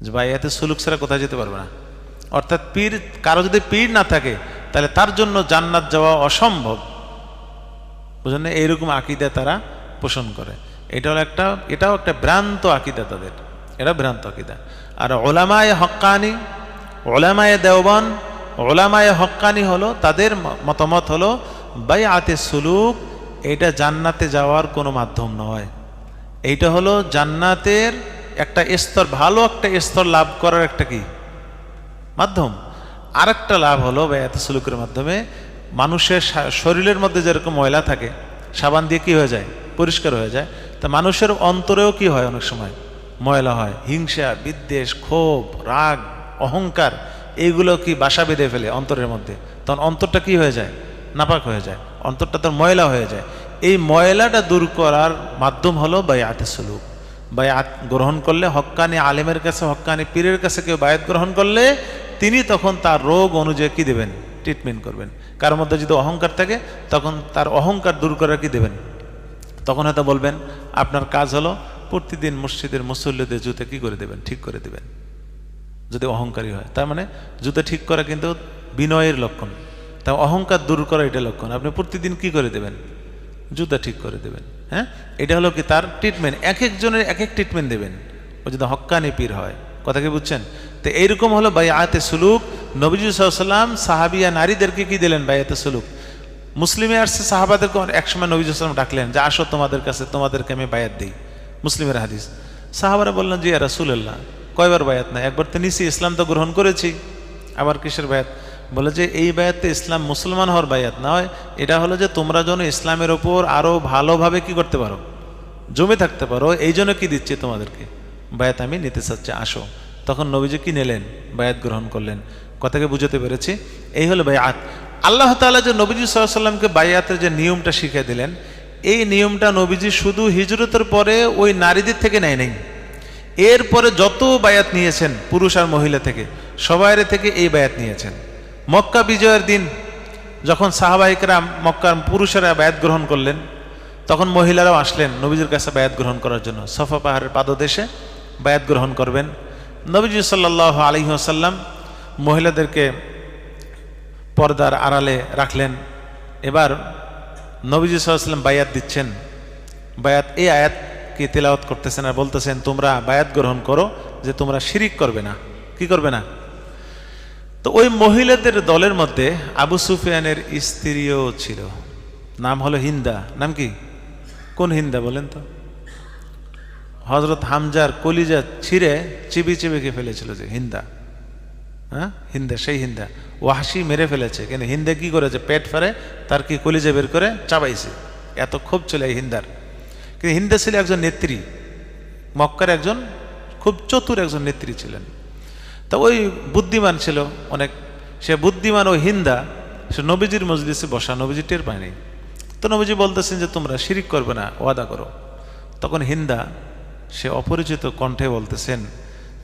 যে বায়াতে সুলুক ছাড়া কোথায় যেতে পারবে না, অর্থাৎ পীর, কারো যদি পীর না থাকে তাহলে তার জন্য জান্নাত যাওয়া অসম্ভব। বুঝলেন না? এইরকম আকীদা তারা পোষণ করে। এটাও একটা ভ্রান্ত আকীদা তাদের, এটা ভ্রান্ত আকীদা। আর ওলামায়ে হক্কানি, ওলামায়ে দেওবান, ওলামায়ে হক্কানি হলো তাদের মতামত হলো বায়াতে সুলুক এটা জান্নাতে যাওয়ার কোনো মাধ্যম নয়, এইটা হলো জান্নাতের একটা স্তর, ভালো একটা স্তর লাভ করার একটা কি মাধ্যম। আর একটা লাভ হলো বায়াতে সুলুকের মাধ্যমে মানুষের শরীরের মধ্যে যেরকম ময়লা থাকে, সাবান দিয়ে কি হয়ে যায়? পরিষ্কার হয়ে যায়। তা মানুষের অন্তরেও কি হয়? অনেক সময় ময়লা হয়, হিংসা, বিদ্বেষ, ক্ষোভ, রাগ, অহংকার, এইগুলো কি বাসা বেঁধে ফেলে অন্তরের মধ্যে, তখন অন্তরটা কি হয়ে যায়? নাপাক হয়ে যায়, অন্তরটা তোর ময়লা হয়ে যায়। এই ময়লাটা দূর করার মাধ্যম হলো বায়াতে সুলুক। বায়াত গ্রহণ করলে, হক্কানি আলেমের কাছে, হক্কানি পীরের কাছে কেউ বায়াত গ্রহণ করলে তিনি তখন তার রোগ অনুযায়ী কি দেবেন? ট্রিটমেন্ট করবেন। কারোর মধ্যে যদি অহংকার থাকে তখন তার অহংকার দূর করার কি দেবেন? তখন হয়তো বলবেন আপনার কাজ হলো প্রতিদিন মসজিদের মুসল্লিদের জুতে কি করে দেবেন? ঠিক করে দেবেন। যদি অহংকারী হয়। তার মানে জুতা ঠিক করা কিন্তু বিনয়ের লক্ষণ, তা অহংকার দূর করা এটা লক্ষণ। আপনি প্রতিদিন কি করে দেবেন? জুতা ঠিক করে দেবেন। হ্যাঁ, এটা হলো কি তার ট্রিটমেন্ট। এক একজনের এক এক ট্রিটমেন্ট দেবেন, ও যদি হক্কানি পীর হয়। কথা কি বুঝছেন? তো এইরকম হলো বাইআতে সুলুক। নবীজি সাল্লাল্লাহু আলাইহি ওয়াসাল্লাম সাহাবিয়া নারীদেরকে কি দিলেন? বাইআতে সুলুক। মুসলিমে আসছে সাহাবাদেরকে একসময় নবী সাল্লাল্লাহু আলাইহি ওয়াসাল্লাম ডাকলেন যে আসো তোমাদের কাছে, তোমাদেরকে আমি বায়াত দিই। মুসলিমের হাদিস। সাহাবারা বললেন যে ইয়া রাসূলুল্লাহ, কয়বার বায়াত? না, একবার তো নিছি, ইসলাম তো গ্রহণ করেছি, আবার কিসের বায়াত? বলে যে এই বায়াতে ইসলাম মুসলমান হওয়ার বায়াত নয়, এটা হলো যে তোমরা যেন ইসলামের ওপর আরো ভালোভাবে কি করতে পারো, জমে থাকতে পারো, এই জন্য কি দিচ্ছি তোমাদেরকে বায়াত, আমি নিতে চাচ্ছি, আসো। তখন নবীজি কি নিলেন? বায়াত গ্রহণ করলেন। কথাকে বুঝতে পেরেছি? এই হলো বায়াত। আল্লাহ তাআলা যে নবীজি সাল্লাল্লাহু আলাইহি ওয়াসাল্লামকে বায়াতের যে নিয়মটা শিখিয়ে দিলেন, এই নিয়মটা নবীজি শুধু হিজরতের পরে ওই নারীদের থেকে নেয় নাই, এরপরে যত বায়াত নিয়েছেন পুরুষ আর মহিলা থেকে, সবাইয়ের থেকে এই বায়াত নিয়েছেন। মক্কা বিজয়ের দিন যখন সাহাবাহিকরা মক্কার পুরুষেরা বায়াত গ্রহণ করলেন, তখন মহিলারাও আসলেন নবীজির কাছে বায়াত গ্রহণ করার জন্য। সফা পাহাড়ের পাদদেশে বায়াত গ্রহণ করবেন। নবীজি সাল্লাল্লাহু আলাইহি ওয়াসাল্লাম মহিলাদেরকে পর্দার আড়ালে রাখলেন। এবার নবীজি সাল্লাল্লাহু আলাইহি ওয়াসাল্লাম বায়াত দিচ্ছেন। বায়াত, এই আয়াত কি তেলাওয়াত করতেছেন আর বলতেছেন তোমরা বায়াত গ্রহণ করো যে তোমরা শিরিক করবে না। কি করবে না? তো ওই মহিলাদের দলের মধ্যে আবু সুফিয়ানের স্ত্রীও ছিল, নাম হলো হিন্দা। নাম কি? কোন হিন্দা বলেন তো? হযরত হামজার কলিজা ছিঁড়ে চিবি চিবি খেয়ে ফেলেছিল যে হিন্দা। হ্যাঁ, হিন্দা, সেই হিন্দা। ওয়াহশী মেরে ফেলেছে, কিন্তু হিন্দা কি করেছে? পেট ফাড়ে তার কি কলিজা বের করে চাবাইছে। এত ক্ষোভ ছিল এই হিন্দার। কিন্তু হিন্দা ছিল একজন নেত্রী, মক্কার একজন খুব চতুর একজন নেত্রী ছিলেন। তা ওই বুদ্ধিমান ছিল অনেক, সে বুদ্ধিমান ওই হিন্দা সে নবীজির মজলিসে বসা, নবীজি টের পায়নি। তো নবীজি বলতেছেন যে তোমরা শিরিক করবে না, ওয়াদা করো। তখন হিন্দা সে অপরিচিত কণ্ঠে বলতেছেন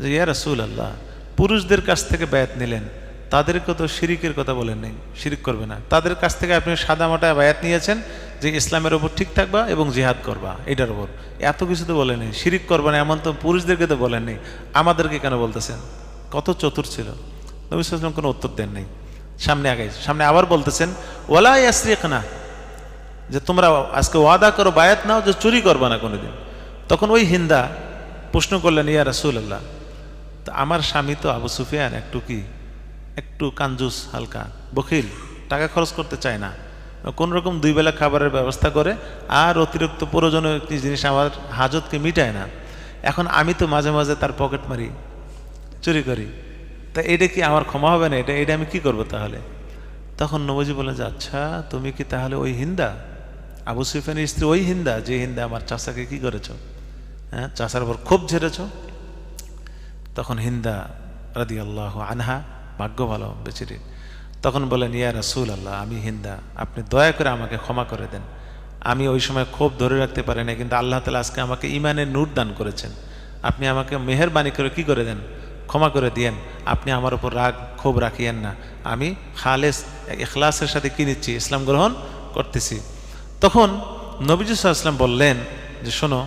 যে ইয়া রাসূলুল্লাহ, পুরুষদের কাছ থেকে বায়াত নিলেন, তাদেরকে তো শিরিকের কথা বলেন নাই, শিরিক করবে না। তাদের কাছ থেকে আপনি সাদামাটা বায়াত নিয়েছেন যে ইসলামের ওপর ঠিক থাকবা এবং জিহাদ করবা, এটার ওপর। এত কিছু তো বলেন নাই, শিরিক করবা না এমন তো পুরুষদেরকে তো বলেন নাই, আমাদেরকে কেন বলতেছেন? কত চতুর ছিল। নবী সাল্লাল্লাহু আলাইহি ওয়াসাল্লাম কোনো উত্তর দেন নাই। সামনে আগাইছে, সামনে আবার বলতেছেন ওয়ালা ইয়াসরিকনা, যে তোমরা আজকে ওয়াদা করো, বায়াত নাও যে চুরি করবা না কোনোদিন। তখন ওই হিন্দা প্রশ্ন করলেন ইয়া রাসূলুল্লাহ, তা আমার স্বামী তো আবু সুফিয়ান একটু কাঞ্জুস, হালকা বখিল, টাকা খরচ করতে চায় না, কোন রকম দুই বেলা খাবারের ব্যবস্থা করে আর অতিরিক্ত প্রয়োজনীয় একটি জিনিস আমার হাজতকে মিটায় না। এখন আমি তো মাঝে মাঝে তার পকেট মারি, চুরি করি, তা এটা কি আমার ক্ষমা হবে না? এটা আমি কি করবো তাহলে? তখন নবীজি বলেন যে আচ্ছা, তুমি কি তাহলে ওই হিন্দা, আবু সুফিয়ানের স্ত্রী, ওই হিন্দা যে হিন্দা আমার চাচাকে কি করেছ? হ্যাঁ, চাচার উপর খুব ঝেড়েছ। তখন হিন্দা রাদিয়াল্লাহু আনহা, ভাগ্য ভালো বেচারি, তখন বলেন ইয়া রাসূলুল্লাহ, আমি হিন্দা, আপনি দয়া করে আমাকে ক্ষমা করে দেন। আমি ওই সময় ক্ষোভ ধরে রাখতে পারি না, কিন্তু আল্লাহ তাআলা আজকে আমাকে ঈমানের নূর দান করেছেন, আপনি আমাকে মেহেরবানি করে কি করে দেন, ক্ষমা করে দিয়েন। আপনি আমার উপর রাগ ক্ষোভ রাখিয়েন না, আমি খালেস ইখলাসের সাথে কি নিচ্ছি, ইসলাম গ্রহণ করতেছি। তখন নবীজি সাল্লাল্লাহু আলাইহি ওয়াসাল্লাম বললেন যে শোনো,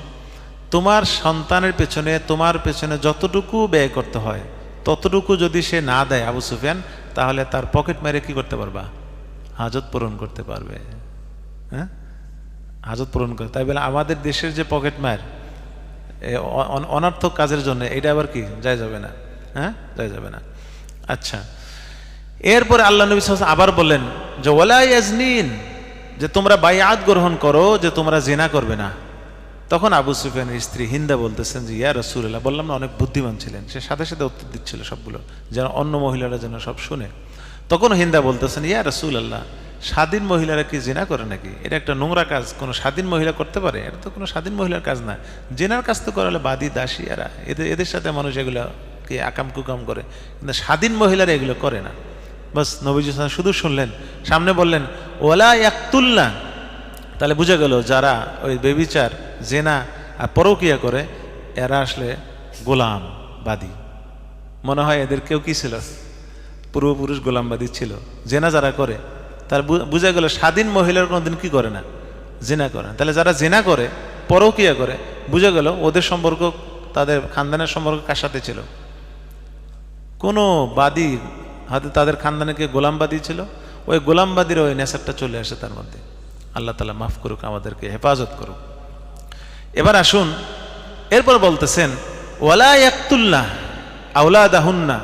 তোমার সন্তানের পেছনে, তোমার পেছনে যতটুকু ব্যয় করতে হয় ততটুকু যদি সে না দেয় আবু সুফিয়ান, তাহলে তার পকেট মেরে কি করতে পারবা? হাজত পূরণ করতে পারবে। হ্যাঁ, হাজত পূরণ করে। তাই বলে আমাদের দেশের যে পকেট মার অনর্থক কাজের জন্য, এটা আবার কি যায় যাবে না? হ্যাঁ, যায় যাবে না। আচ্ছা, এরপরে আল্লাহ নবী সাল্লাল্লাহু আলাইহি ওয়াসাল্লাম আবার বললেন যে ওয়ালা ইয়াজনিন, যে তোমরা বায়াত গ্রহণ করো যে তোমরা জিনা করবে না। তখন আবু সুফিয়ানের স্ত্রী হিন্দা বলতেছেন যে ইয়া রাসূলুল্লাহ, বললাম না অনেক বুদ্ধিমান ছিলেন, সে সাথে সাথে উত্তর দিচ্ছিল সবগুলো, যেন অন্য মহিলারা যেন সব শুনে। তখন হিন্দা বলতেছেন ইয়া রাসূলুল্লাহ, স্বাধীন মহিলারা কি জিনা করে নাকি? এটা একটা নোংরা কাজ, কোনো স্বাধীন মহিলা করতে পারে? এটা তো কোনো স্বাধীন মহিলার কাজ না। জিনার কাজ তো করালে বাদী দাসী, এরা এদের সাথে মানুষ এগুলো কি আকাম কুকাম করে, কিন্তু স্বাধীন মহিলারা এগুলো করে না। বাস নবীজি শুধু শুনলেন, সামনে বললেন ওয়ালা ইয়াকতুলনা, তাহলে বুঝে গেল যারা ওই বেবিচার, জেনা আর পরকিয়া করে এরা আসলে গোলামবাদী। মনে হয় এদের কেউ কি ছিল, পূর্বপুরুষ গোলামবাদী ছিল। জেনা যারা করে তার বুঝে গেল স্বাধীন মহিলার কোনোদিন কি করে না, জেনা করে না। তাহলে যারা জেনা করে, পরকিয়া করে, বুঝে গেল ওদের সম্পর্ক, তাদের খানদানের সম্পর্ক কার সাথে ছিল? কোনো বাদী, হয়তো তাদের খানদানে কে গোলামবাদী ছিল, ওই গোলামবাদীর ওই নেশারটা চলে আসে তার মধ্যে। আল্লাহ তাআলা মাফ করুক, আমাদেরকে হেফাজত করুক। এবার আসুন, এরপর বলতেছেন ওয়ালা ইয়াকতুল্লাহ আওলাদাহুন্না,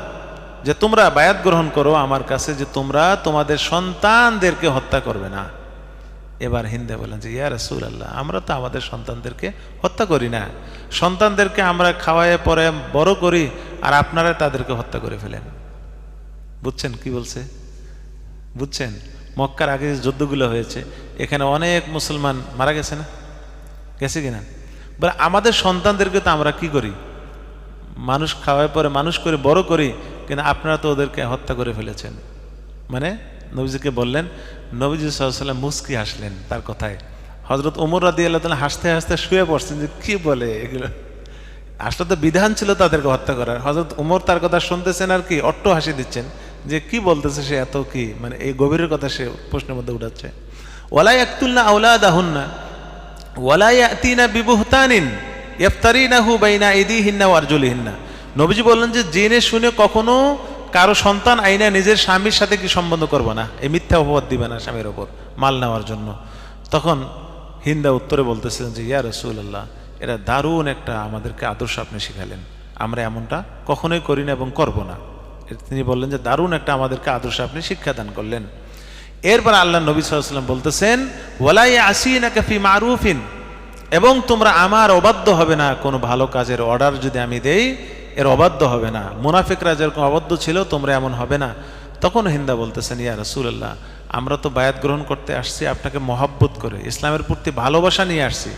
যে তোমরা বায়াত গ্রহণ করো আমার কাছে যে তোমরা তোমাদের সন্তানদেরকে হত্যা করবে না। এবার হিন্দা বলেন যে ইয়া রাসূলুল্লাহ, আমরা তো আমাদের সন্তানদেরকে হত্যা করি না, সন্তানদেরকে আমরা খাওয়ায় পরে বড় করি, আর আপনারা তাদেরকে হত্যা করে ফেলেন। বুঝছেন কি বলছে? বুঝছেন? মক্কার আগে যে যুদ্ধগুলো হয়েছে, এখানে অনেক মুসলমান মারা গেছে না, গেছে কিনা? বলে আমাদের সন্তানদেরকে তো আমরা কি করি, মানুষ খাওয়ায় পরে মানুষ করে বড় করি, কিন্তু আপনারা তো ওদেরকে হত্যা করে ফেলেছেন। মানে নবীজিকে বললেন, নবীজি সাল্লাল্লাহু আলাইহি ওয়াসাল্লাম মুস্কি হাসলেন তার কথায়। হযরত ওমর রাদিয়াল্লাহু তাআলা হাসতে হাসতে শুয়ে পড়ছেন যে কি বলে এগুলো, আসলে তো বিধান ছিল তাদেরকে হত্যা করার। হযরত ওমর তার কথা শুনতেছেন আর কি অট্ট হাসি দিচ্ছেন যে কি বলতেছে সে, এত কি মানে এই গভীরের কথা সে প্রশ্নের মধ্যে উঠাচ্ছে। ওয়ালা ইয়াকতুলনা আওলাদাহুন্না ওয়ালা ইয়াতিনা বিবুহতানিন ইফতারিনাহু বাইনা আইদিহিন্না ওয়া আরজুলিহিন্না। নবীজি বললেন যে জেনে শুনে কখনো কারো সন্তান আইনা নিজের স্বামীর সাথে কি সম্বন্ধ করবে না, এই মিথ্যা অপবাদ দিবে না স্বামীর ওপর মাল নেওয়ার জন্য। তখন হিন্দা উত্তরে বলতেছিলেন যে ইয়া রাসূলুল্লাহ, এটা দারুণ একটা আমাদেরকে আদর্শ আপনি শিখালেন, আমরা এমনটা কখনোই করি না এবং করব না। তিনি বললেন যে দারুণ একটা আমাদেরকে আদর্শ আপনি শিক্ষাদান করলেন। এরপর আল্লাহ নবী সাল্লাল্লাহু আলাইহি ওয়াসাল্লাম বলতেছেন ওয়ালা ইয়াসিনাকা ফি মারুফিন, এবং তোমরা আমার অবাধ্য হবে না, কোনো ভালো কাজের অর্ডার যদি আমি দেই এর অবাধ্য হবে না। মুনাফিকরা যেরকম অবাধ্য ছিল তোমরা এমন হবে না। তখন হিন্দা বলতেছেন ইয়া রাসূলুল্লাহ, আমরা তো বায়াত গ্রহণ করতে আসছি আপনাকে মহব্বত করে, ইসলামের প্রতি ভালোবাসা নিয়ে আসছি,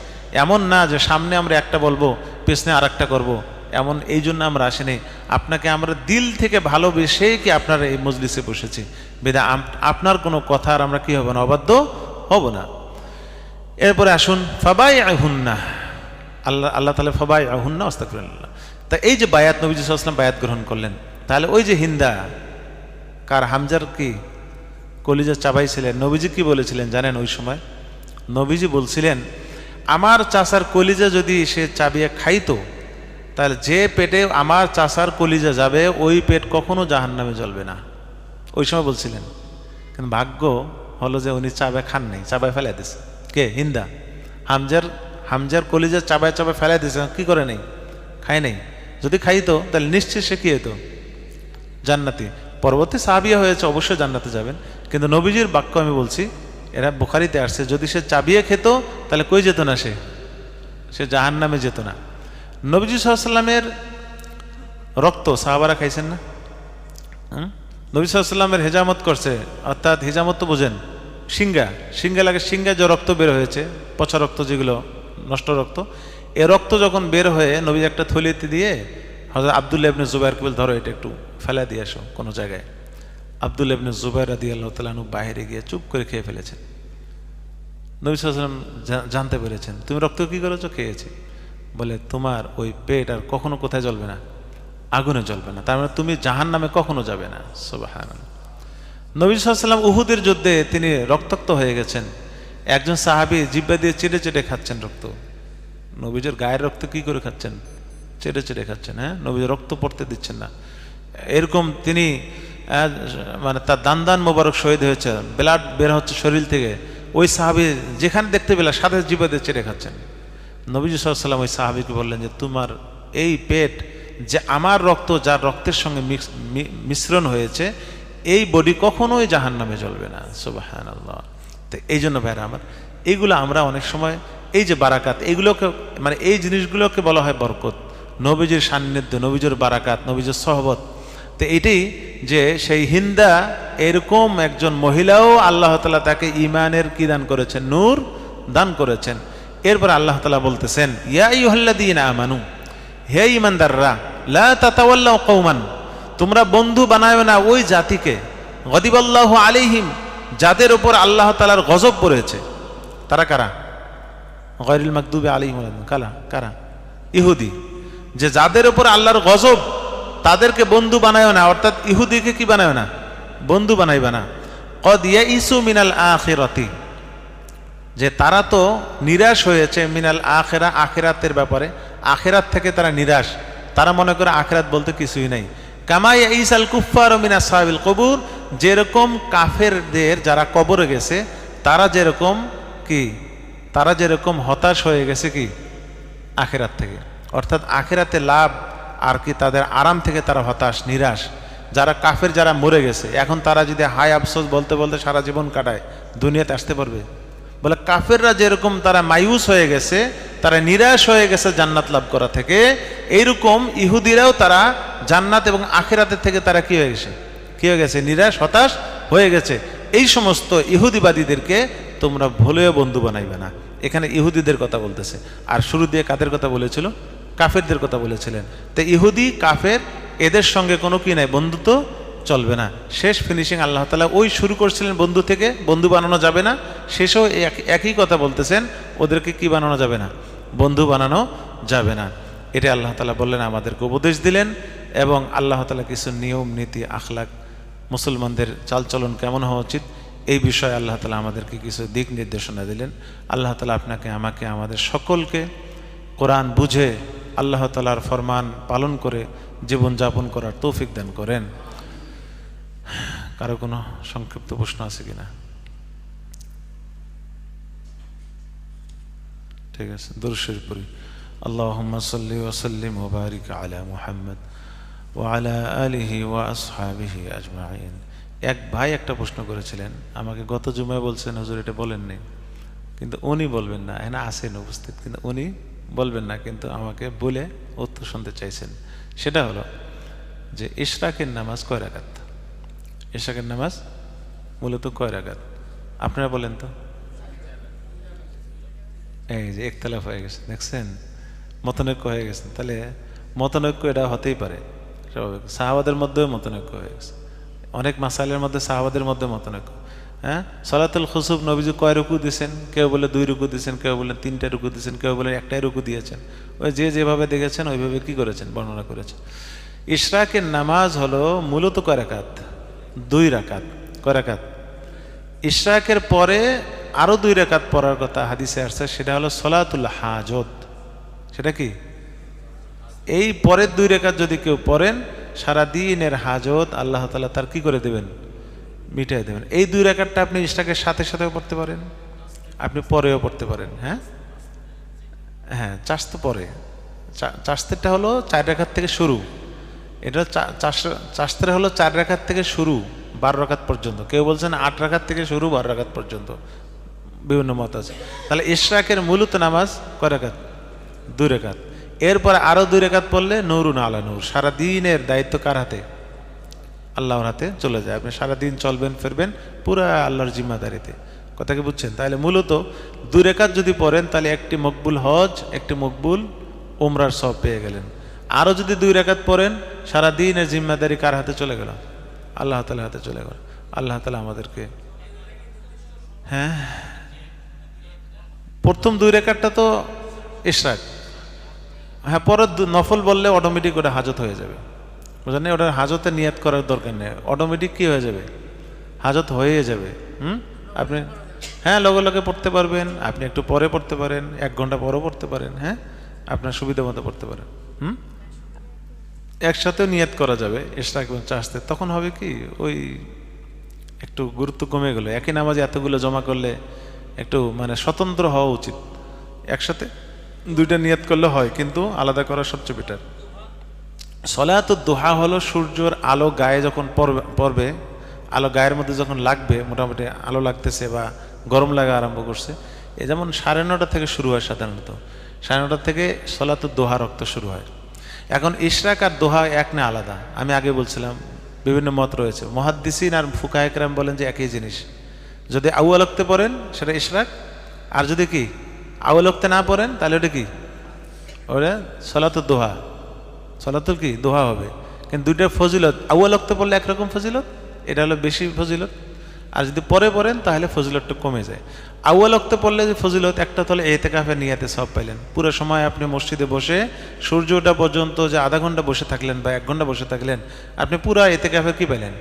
এমন না যে সামনে আমরা একটা বলবো পেছনে আর একটা করবো, এমন এই জন্য আমরা আসিনি। আপনাকে আমরা দিল থেকে ভালোবেসেই কি আপনার এই মজলিসে বসেছি, বেদা আপনার কোনো কথা আর আমরা কি হব না, অবাধ্য হব না। এরপরে আসুন ফাবাইআহুন্না, আল্লাহ তাআলা ফাবাইআহুন্না আস্তাগফিরুল্লাহ। তা এই যে বায়াত নবী সাল্লাল্লাহু আলাইহি ওয়াসাল্লাম বায়াত গ্রহণ করলেন, তাহলে ওই যে হিন্দা কার হামজার কি কলিজা চাবাইছিলেন, নবীজি কি বলেছিলেন জানেন? ওই সময় নবীজি বলছিলেন আমার চাচার কলিজা যদি সে চাবিয়ে খাইতো, তাহলে যে পেটে আমার চাচার কলিজা যাবে ওই পেট কখনো জাহান্নামে জ্বলবে না, ওই সময় বলছিলেন। কিন্তু ভাগ্য হলো যে উনি চাবায় খান নাই, চাবায় ফেলে দিয়েছে। কে? হিন্দা। হামজার কলিজা চাবায় চাবায় ফেলে দিয়েছে, কি করে নেই? খায় নাই। যদি খাইতো তাহলে নিশ্চয়ই সে কি হতো? জান্নাতি। পরবর্তী সাহাবিয়া হয়েছে, অবশ্যই জান্নাতে যাবেন। কিন্তু নবীজির বাক্য আমি বলছি, এরা বুখারীতে আসছে, যদি সে চাবিয়ে খেত তাহলে কই যেত না, সে জাহান্নামে যেত না। নবীজি সাল্লাল্লাহু আলাইহি ওয়াসাল্লামের রক্ত সাহাবারা খাইছেন না? নবী সাল্লাল্লাহু আলাইহি ওয়াসাল্লামের হেজামত করছে, অর্থাৎ হেজামত তো বোঝেন, সিঙ্গা লাগে, সিঙ্গা যে রক্ত বের হয়েছে, পচা রক্ত, যেগুলো নষ্ট রক্ত, এ রক্ত যখন বের হয়ে নবী একটা থলিতে দিয়ে হযরত আব্দুল্লাহ ইবনে জুবাইরকে বলে ধরো এটা একটু ফেলা দিয়ে আসো কোনো জায়গায়। আব্দুল্লাহ ইবনে জুবাইর রাদিয়াল্লাহু তাআলা আনহু বাইরে গিয়ে চুপ করে খেয়ে ফেলেছেন। নবী সাল্লাল্লাহু আলাইহি ওয়াসাল্লাম জানতে পেরেছেন তুমি রক্ত কি করেছো? খেয়েছি। বলে তোমার ওই পেট আর কখনো কোথায় জ্বলবে না? আগুনে জ্বলবে না। তার মানে তুমি জাহান্নামে কখনো যাবে না। সুবহানাল্লাহ। নবী সাল্লাল্লাহু আলাইহি ওয়াসাল্লাম উহুদের যুদ্ধে তিনি রক্তাক্ত হয়ে গেছেন, একজন সাহাবী জিহ্বা দিয়ে চেটে চেটে খাচ্ছেন রক্ত। নবীজের গায়ের রক্ত কি করে খাচ্ছেন? চেটে চেটে খাচ্ছেন। হ্যাঁ, নবীর রক্ত পড়তে দিচ্ছেন না। এরকম তিনি মানে তার দান মোবারক শহীদ হয়েছে, ব্লাড বের হচ্ছে শরীর থেকে, ওই সাহাবী যেখানে দেখতে পেলেন সাথে জিহ্বা দিয়ে চেটে খাচ্ছেন। নবীজি সাল্লাল্লাহু আলাইহি ওয়াসাল্লাম ওই সাহাবীকে বললেন যে তোমার এই পেট যে আমার রক্ত, যার রক্তের সঙ্গে মিশ্রণ হয়েছে, এই বডি কখনোই জাহান্নামে জ্বলবে না। সুবহানাল্লাহ। তো এই জন্য ভাইরা আমার, এইগুলো আমরা অনেক সময় এই যে বারাকাত, এইগুলোকে মানে এই জিনিসগুলোকে বলা হয় বরকত, নবীজির সান্নিধ্য, নবীজির বারাকাত, নবীজির সহবত। তো এটাই যে সেই হিন্দা এরকম একজন মহিলাও আল্লাহ তাআলা তাকে ঈমানের কি দান করেছেন? নূর দান করেছেন। এরপর আল্লাহ তাআলা বলতেছেন ইয়া আইয়ুহাল্লাযীনা আমানু, হে ঈমানদাররা, লা তাতাওয়াল্লাউ কওমান, তোমরা বন্ধু বানাবে না ওই জাতিকে, গদিবাল্লাহু আলাইহিম, যাদের উপর আল্লাহ তাআলার গজব পড়েছে। তারা কারা? গায়রিল মাগদুবি আলাইহিম, কারা? ইহুদি। যে যাদের উপর আল্লাহর গজব, তাদেরকে বন্ধু বানায় না, অর্থাৎ ইহুদিকে কি বানায় না? বন্ধু বানাইবে না। কদ ইয়াইসু মিনাল আখিরাতি, যে তারা তো নিরাশ হয়েছে, মিনাল আখিরা, আখিরাতের ব্যাপারে, আখিরাত থেকে তারা নিরাশ। তারা মনে করে আখিরাত বলতে কিছুই নাই। কামা ইয়াইসাল কুফফারু মিন আসহাবিল কবুর, যেরকম কাফেরদের যারা কবরে গেছে তারা যেরকম কি, তারা যেরকম হতাশ হয়ে গেছে কি আখিরাত থেকে, অর্থাৎ আখিরাতে লাভ আর কি তাদের আরাম থেকে তারা হতাশ নিরাশ। যারা কাফের যারা মরে গেছে এখন তারা যদি হায় আফসোস বলতে বলতে সারা জীবন কাটায়, দুনিয়াতে আসতে পারবে? বলে কাফেররা যেরকম তারা মায়ুস হয়ে গেছে, তারা নিরাশ হয়ে গেছে জান্নাত লাভ করা থেকে, এইরকম ইহুদিরাও তারা জান্নাত এবং আখিরাতের থেকে তারা কি হয়ে গেছে, কি হয়ে গেছে, নিরাশ হতাশ হয়ে গেছে। এই সমস্ত ইহুদিবাদীদেরকে তোমরা ভুলেও বন্ধু বানাইবে না। এখানে ইহুদিদের কথা বলতেছে, আর শুরু দিয়ে কাদের কথা বলেছিল, কাফেরদের কথা বলেছিলেন। তো ইহুদি কাফের এদের সঙ্গে কোনো কি নাই, বন্ধুত্ব চলবে না। শেষ ফিনিশিং আল্লাহ তাআলা ওই শুরু করছিলেন বন্ধু থেকে, বন্ধু বানানো যাবে না, শেষেও একই কথা বলতেছেন, ওদেরকে কি বানানো যাবে না, বন্ধু বানানো যাবে না। এটা আল্লাহ তাআলা বললেন, আমাদেরকে উপদেশ দিলেন, এবং আল্লাহ তাআলা কিছু নিয়ম নীতি আখলাক, মুসলমানদের চালচলন কেমন হওয়া উচিত এই বিষয়ে আল্লাহ তাআলা আমাদেরকে কিছু দিক নির্দেশনা দিলেন। আল্লাহ তাআলা আপনাকে আমাকে আমাদের সকলকে কোরআন বুঝে আল্লাহ তাআলার ফরমান পালন করে জীবনযাপন করার তৌফিক দান করেন। কারো কোনো সংক্ষিপ্ত প্রশ্ন আছে কিনা? ঠিক আছে, দুরূদ শরীফ পড়ি। আল্লাহুম্মা সাল্লি ওয়া সাল্লিম ওয়া বারিক আলা মুহাম্মদ ওয়া আলা আলিহি ওয়া আসহাবিহি আজমাইন। এক ভাই একটা প্রশ্ন করেছিলেন আমাকে, গত জুমায় বলছেন হুজুর এটা বলেননি, কিন্তু উনি বলবেন না, এখানে আছেন উপস্থিত, কিন্তু উনি বলবেন না, কিন্তু আমাকে বলে উত্তর শুনতে চাইছেন। সেটা হলো যে ইশরাকের নামাজ কয় রাকাত? ইশরাকের নামাজ মূলত কয় রাকাত আপনারা বলেন তো? এই যে একতলাফ হয়ে গেছে, দেখছেন, মতনৈক্য হয়ে গেছে। তাহলে মতনৈক্য এটা হতেই পারে, সাহাবাদের মধ্যেও মতনৈক্য হয়ে গেছে, অনেক মাসাইলের মধ্যে সাহাবাদের মধ্যে মতনৈক্য। হ্যাঁ, সলাতুল খুসুফ নবীজি কয় রুকু দিয়েছেন? কেউ বলে 2 রুকু দিয়েছেন, কেউ বলে 3টা রুকু দিয়েছেন, কেউ বলে 1টাই রুকু দিয়েছেন। ওই যে যেভাবে দেখেছেন ওইভাবে কি করেছেন বর্ণনা করেছেন। ইশরাকের নামাজ হলো মূলত কয় রাকাত? 2 রাকাত। কয় রাকাত? ইশরাকের পরে আরো 2 রাকাত পড়ার কথা হাদিসে আসছে, সেটা হলো সলাতুল হাজত। সেটা কি? এই পরের 2 রাকাত যদি কেউ পড়েন, সারা দিনের হাজত আল্লাহ তাআলা তার কি করে দেবেন, মিটাই দেবেন। এই 2 রাকাতটা আপনি ইশরাকের সাথে সাথেও পড়তে পারেন, আপনি পরেও পড়তে পারেন। হ্যাঁ হ্যাঁ, চাষত পরে, চাষতেরটা হলো 4 রাকাত থেকে শুরু, এটা চাষতের হলো 4 রাকাত থেকে শুরু 12 রাকাত পর্যন্ত। কেউ বলছেন 8 রাকাত থেকে শুরু 12 রাকাত পর্যন্ত, বিভিন্ন মত আছে। তাহলে ইশরাকের মূলত নামাজ কয় রাকাত? 2 রাকাত। এরপরে আরো 2 রাকাত পড়লে নূরুন আলা নূর। সারা দিনের দায়িত্ব কার হাতে? আল্লাহর হাতে চলে যায়। আপনি সারাদিন চলবেন ফিরবেন পুরা আল্লাহর জিম্মাদারিতে। কথা কি বুঝছেন? তাহলে মূলত 2 রাকাত যদি পড়েন তাহলে একটি মকবুল হজ, একটি মকবুল উমরার সওয়াব পেয়ে গেলেন। আরো যদি 2 রাকাত পড়েন, সারা দিনের জিম্মাদারি কার হাতে চলে গেল? আল্লাহ তাআলার হাতে চলে গেল। আল্লাহ তাআলা আমাদেরকে, হ্যাঁ, প্রথম 2 রাকাতটা তো ইশরাক। হ্যাঁ, পরে নফল বললে অটোমেটিক ওটা হাজত হয়ে যাবে, বুঝলেন? ওটার হাজতে নিয়াত করার দরকার নেই, অটোমেটিক কি হয়ে যাবে, হাজত হয়ে যাবে। আপনি হ্যাঁ লগে লগে পড়তে পারবেন, আপনি একটু পরে পড়তে পারেন, 1 ঘন্টা পরেও পড়তে পারেন, হ্যাঁ আপনার সুবিধা মতো পড়তে পারেন। একসাথেও নিয়াত করা যাবে ইশরাক এবং চাষতে। তখন হবে কি, ওই একটু গুরুত্ব কমে গেল। একই নামাজে এতগুলো জমা করলে একটু মানে স্বতন্ত্র হওয়া উচিত। একসাথে 2টা নিয়াত করলে হয়, কিন্তু আলাদা করা সবচেয়ে বেটার। সলাতুদ দুহা হলো সূর্যের আলো গায়ে যখন পড়বে, আলো গায়ের মধ্যে যখন লাগবে, মোটামুটি আলো লাগতেছে বা গরম লাগা আরম্ভ করছে, এ যেমন 9:30 থেকে শুরু হয় সাধারণত, 9:30 থেকে সলাতুদ দুহা রক্ত শুরু হয়। এখন ইশরাক আর দোহা এক না আলাদা? আমি আগে বলছিলাম বিভিন্ন মত রয়েছে। মুহাদ্দিসিন আর ফুকাহে কেরাম বলেন যে একই জিনিস। যদি আউয়াল ওয়াক্তে পড়েন সেটা ইশরাক, আর যদি কি আউয়াল ওয়াক্তে না পড়েন তাহলে ওটা কি, ওটা সলাতুদ দোহা, সলাতুল কি দোহা হবে। কিন্তু 2টার ফজিলত, আউয়াল ওয়াক্তে পড়লে একরকম ফজিলত, এটা হলো বেশি ফজিলত, আর যদি পরে পড়েন তাহলে ফজিলতটা কমে যায়। আউয়াল ওয়াক্তে পড়লে যে ফজিলত একটা, তাহলে ইতিকাফের নিয়াতে সব পাইলেন। পুরো সময় আপনি মসজিদে বসে সূর্য ওঠা পর্যন্ত যে আধা ঘন্টা বসে থাকলেন বা 1 ঘন্টা বসে থাকলেন, আপনি পুরা ইতিকাফের কি পেলেন,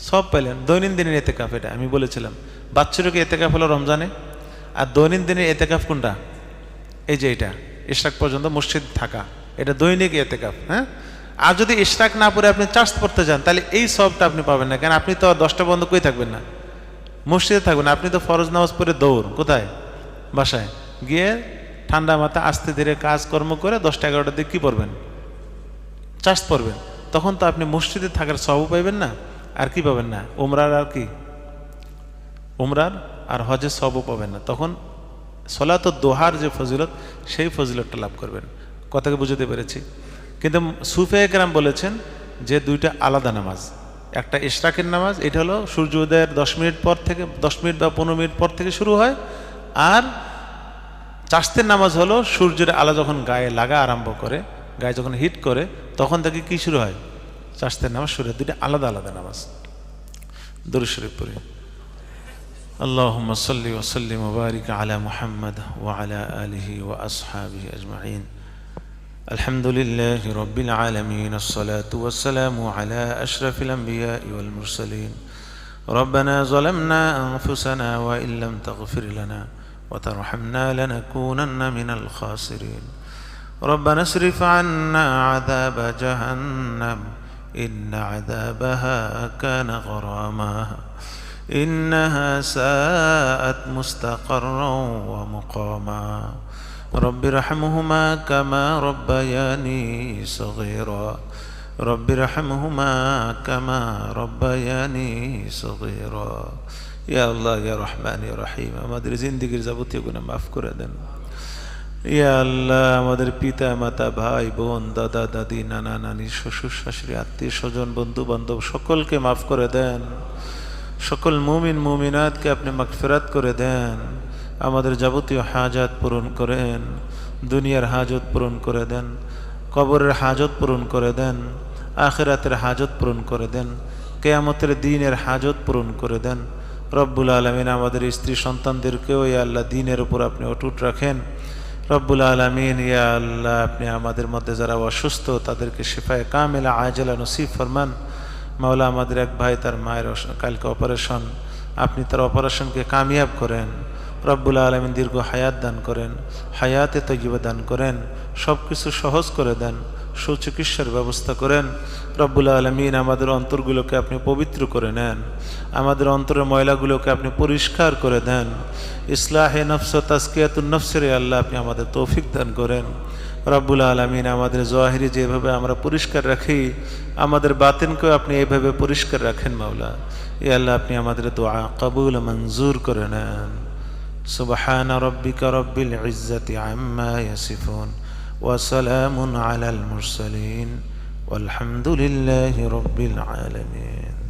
সব পেলেন। দৈনন্দিনের ইতিকাফ, এটা আমি বলেছিলাম। বাৎসরিক ইতিকাফ হলো রমজানে, আর দৈনন্দিনের ইতিকাফ কোনটা? এই যে এটা ইশরাক পর্যন্ত মসজিদ থাকা, এটা দৈনিক ইতিকাফ। হ্যাঁ, আর যদি ইশরাক না পড়ে আপনি চার্জ পড়তে যান তাহলে এই সবটা আপনি পাবেন না, কেন আপনি তো 10টা বন্ধ কই থাকবেন না, মসজিদে থাকবেন। আপনি তো ফরজ নামাজ পড়ে দৌড় কোথায়, বাসায় গিয়ে ঠান্ডা মাথা আস্তে ধীরে কাজকর্ম করে 10টা 11টার দিকে কী পড়বেন, চার্জ পড়বেন। তখন তো আপনি মসজিদে থাকার সবও পাইবেন না, আর কি পাবেন না, উমরার আর কি, উমরার আর হজের সবও পাবেন না। তখন সলাত দোহার যে ফজিলত, সেই ফজিলতটা লাভ করবেন। কথাকে বুঝতে পেরেছি? কিন্তু সুফে একরাম বলেছেন যে দুইটা আলাদা নামাজ। একটা ইশরাকের নামাজ, এটা হলো সূর্য উদয়ের 10 মিনিট পর থেকে, 10 মিনিট বা 15 মিনিট পর থেকে শুরু হয়। আর চাস্তের নামাজ হলো সূর্যের আলো যখন গায়ে লাগা আরম্ভ করে, গায়ে যখন হিট করে, তখন থেকে কি শুরু হয়, চাস্তের নামাজ শুরু হয়। দুইটা আলাদা আলাদা নামাজ। দরুদ শরীফ পড়ি। اللهم صل وسلم وبارك على محمد وعلى آله وأصحابه أجمعين. الحمد لله رب العالمين، الصلاة والسلام على أشرف الأنبياء والمرسلين. ربنا ظلمنا أنفسنا وإن لم تغفر لنا وترحمنا لنكونن من الخاسرين. ربنا اصرف عنا عذاب جهنم إن عذابها كان غراما إنها ساءت مستقرا ومقاما. رب ارحمهما كما ربياني صغيرا رب ارحمهما كما ربياني صغيرا. يا الله يا رحمن يا رحيم, আমাদের জিন্দেগীর যাবতীয় গুনাহ মাফ করে দেন। ইয়া আল্লাহ, আমাদের পিতা মাতা, ভাই বোন, দাদা দাদি, নানা নানি, শ্বশুর শাশুড়ি, আত্মীয় স্বজন, বন্ধু বান্ধব সকলকে মাফ করে দেন। সকল মুমিন মুমিনাতকে আপনি মাগফিরাত করে দেন। আমাদের যাবতীয় হাজাত পূরণ করেন, দুনিয়ার হাজত পূরণ করে দেন, কবরের হাজত পূরণ করে দেন, আখিরাতের হাজত পূরণ করে দেন, কিয়ামতের দিনের হাজত পূরণ করে দেন। রব্বুল আলামিন আমাদের স্ত্রী সন্তানদেরকেও ইয়া আল্লাহ দিনের উপর আপনি অটুট রাখেন। রব্বুল আলামিন ইয়া আল্লাহ, আপনি আমাদের মধ্যে যারা অসুস্থ তাদেরকে শিফায়ে কামিলা আজেলা নসিব ফরমান। মাওলা, আমাদের এক ভাই, তার মায়ের কালকে অপারেশন, আপনি তার অপারেশনকে কামিয়াব করেন। রব্বুল আলামিন দীর্ঘ হায়াত দান করেন, হায়াতে তয়্যিবা দান করেন, সব কিছু সহজ করে দেন, সুচিকিৎসার ব্যবস্থা করেন। রব্বুল আলামিন আমাদের অন্তরগুলোকে আপনি পবিত্র করে নেন, আমাদের অন্তরের ময়লাগুলোকে আপনি পরিষ্কার করে দেন। ইসলাহে নফস ও তাজকিয়াতুন নফসের আল্লাহ আপনি আমাদের তৌফিক দান করেন। রব্বুল আলামিন আমাদের জোয়াহিরি যেভাবে আমরা পরিষ্কার রাখি, আমাদের বাতিনকেও আপনি এইভাবে পরিষ্কার রাখেন। মাওলা ইয়া আল্লাহ, আপনি আমাদের দোয়া কবুল মঞ্জুর করে নেন। সুবহান রাব্বিকা রব্বিল ইজ্জাতি আম্মা ইয়াসিফুন ওয়া সালামুন আলাল মুরসালিন ওয়ালহামদুলিল্লাহি রাব্বিল আলামিন।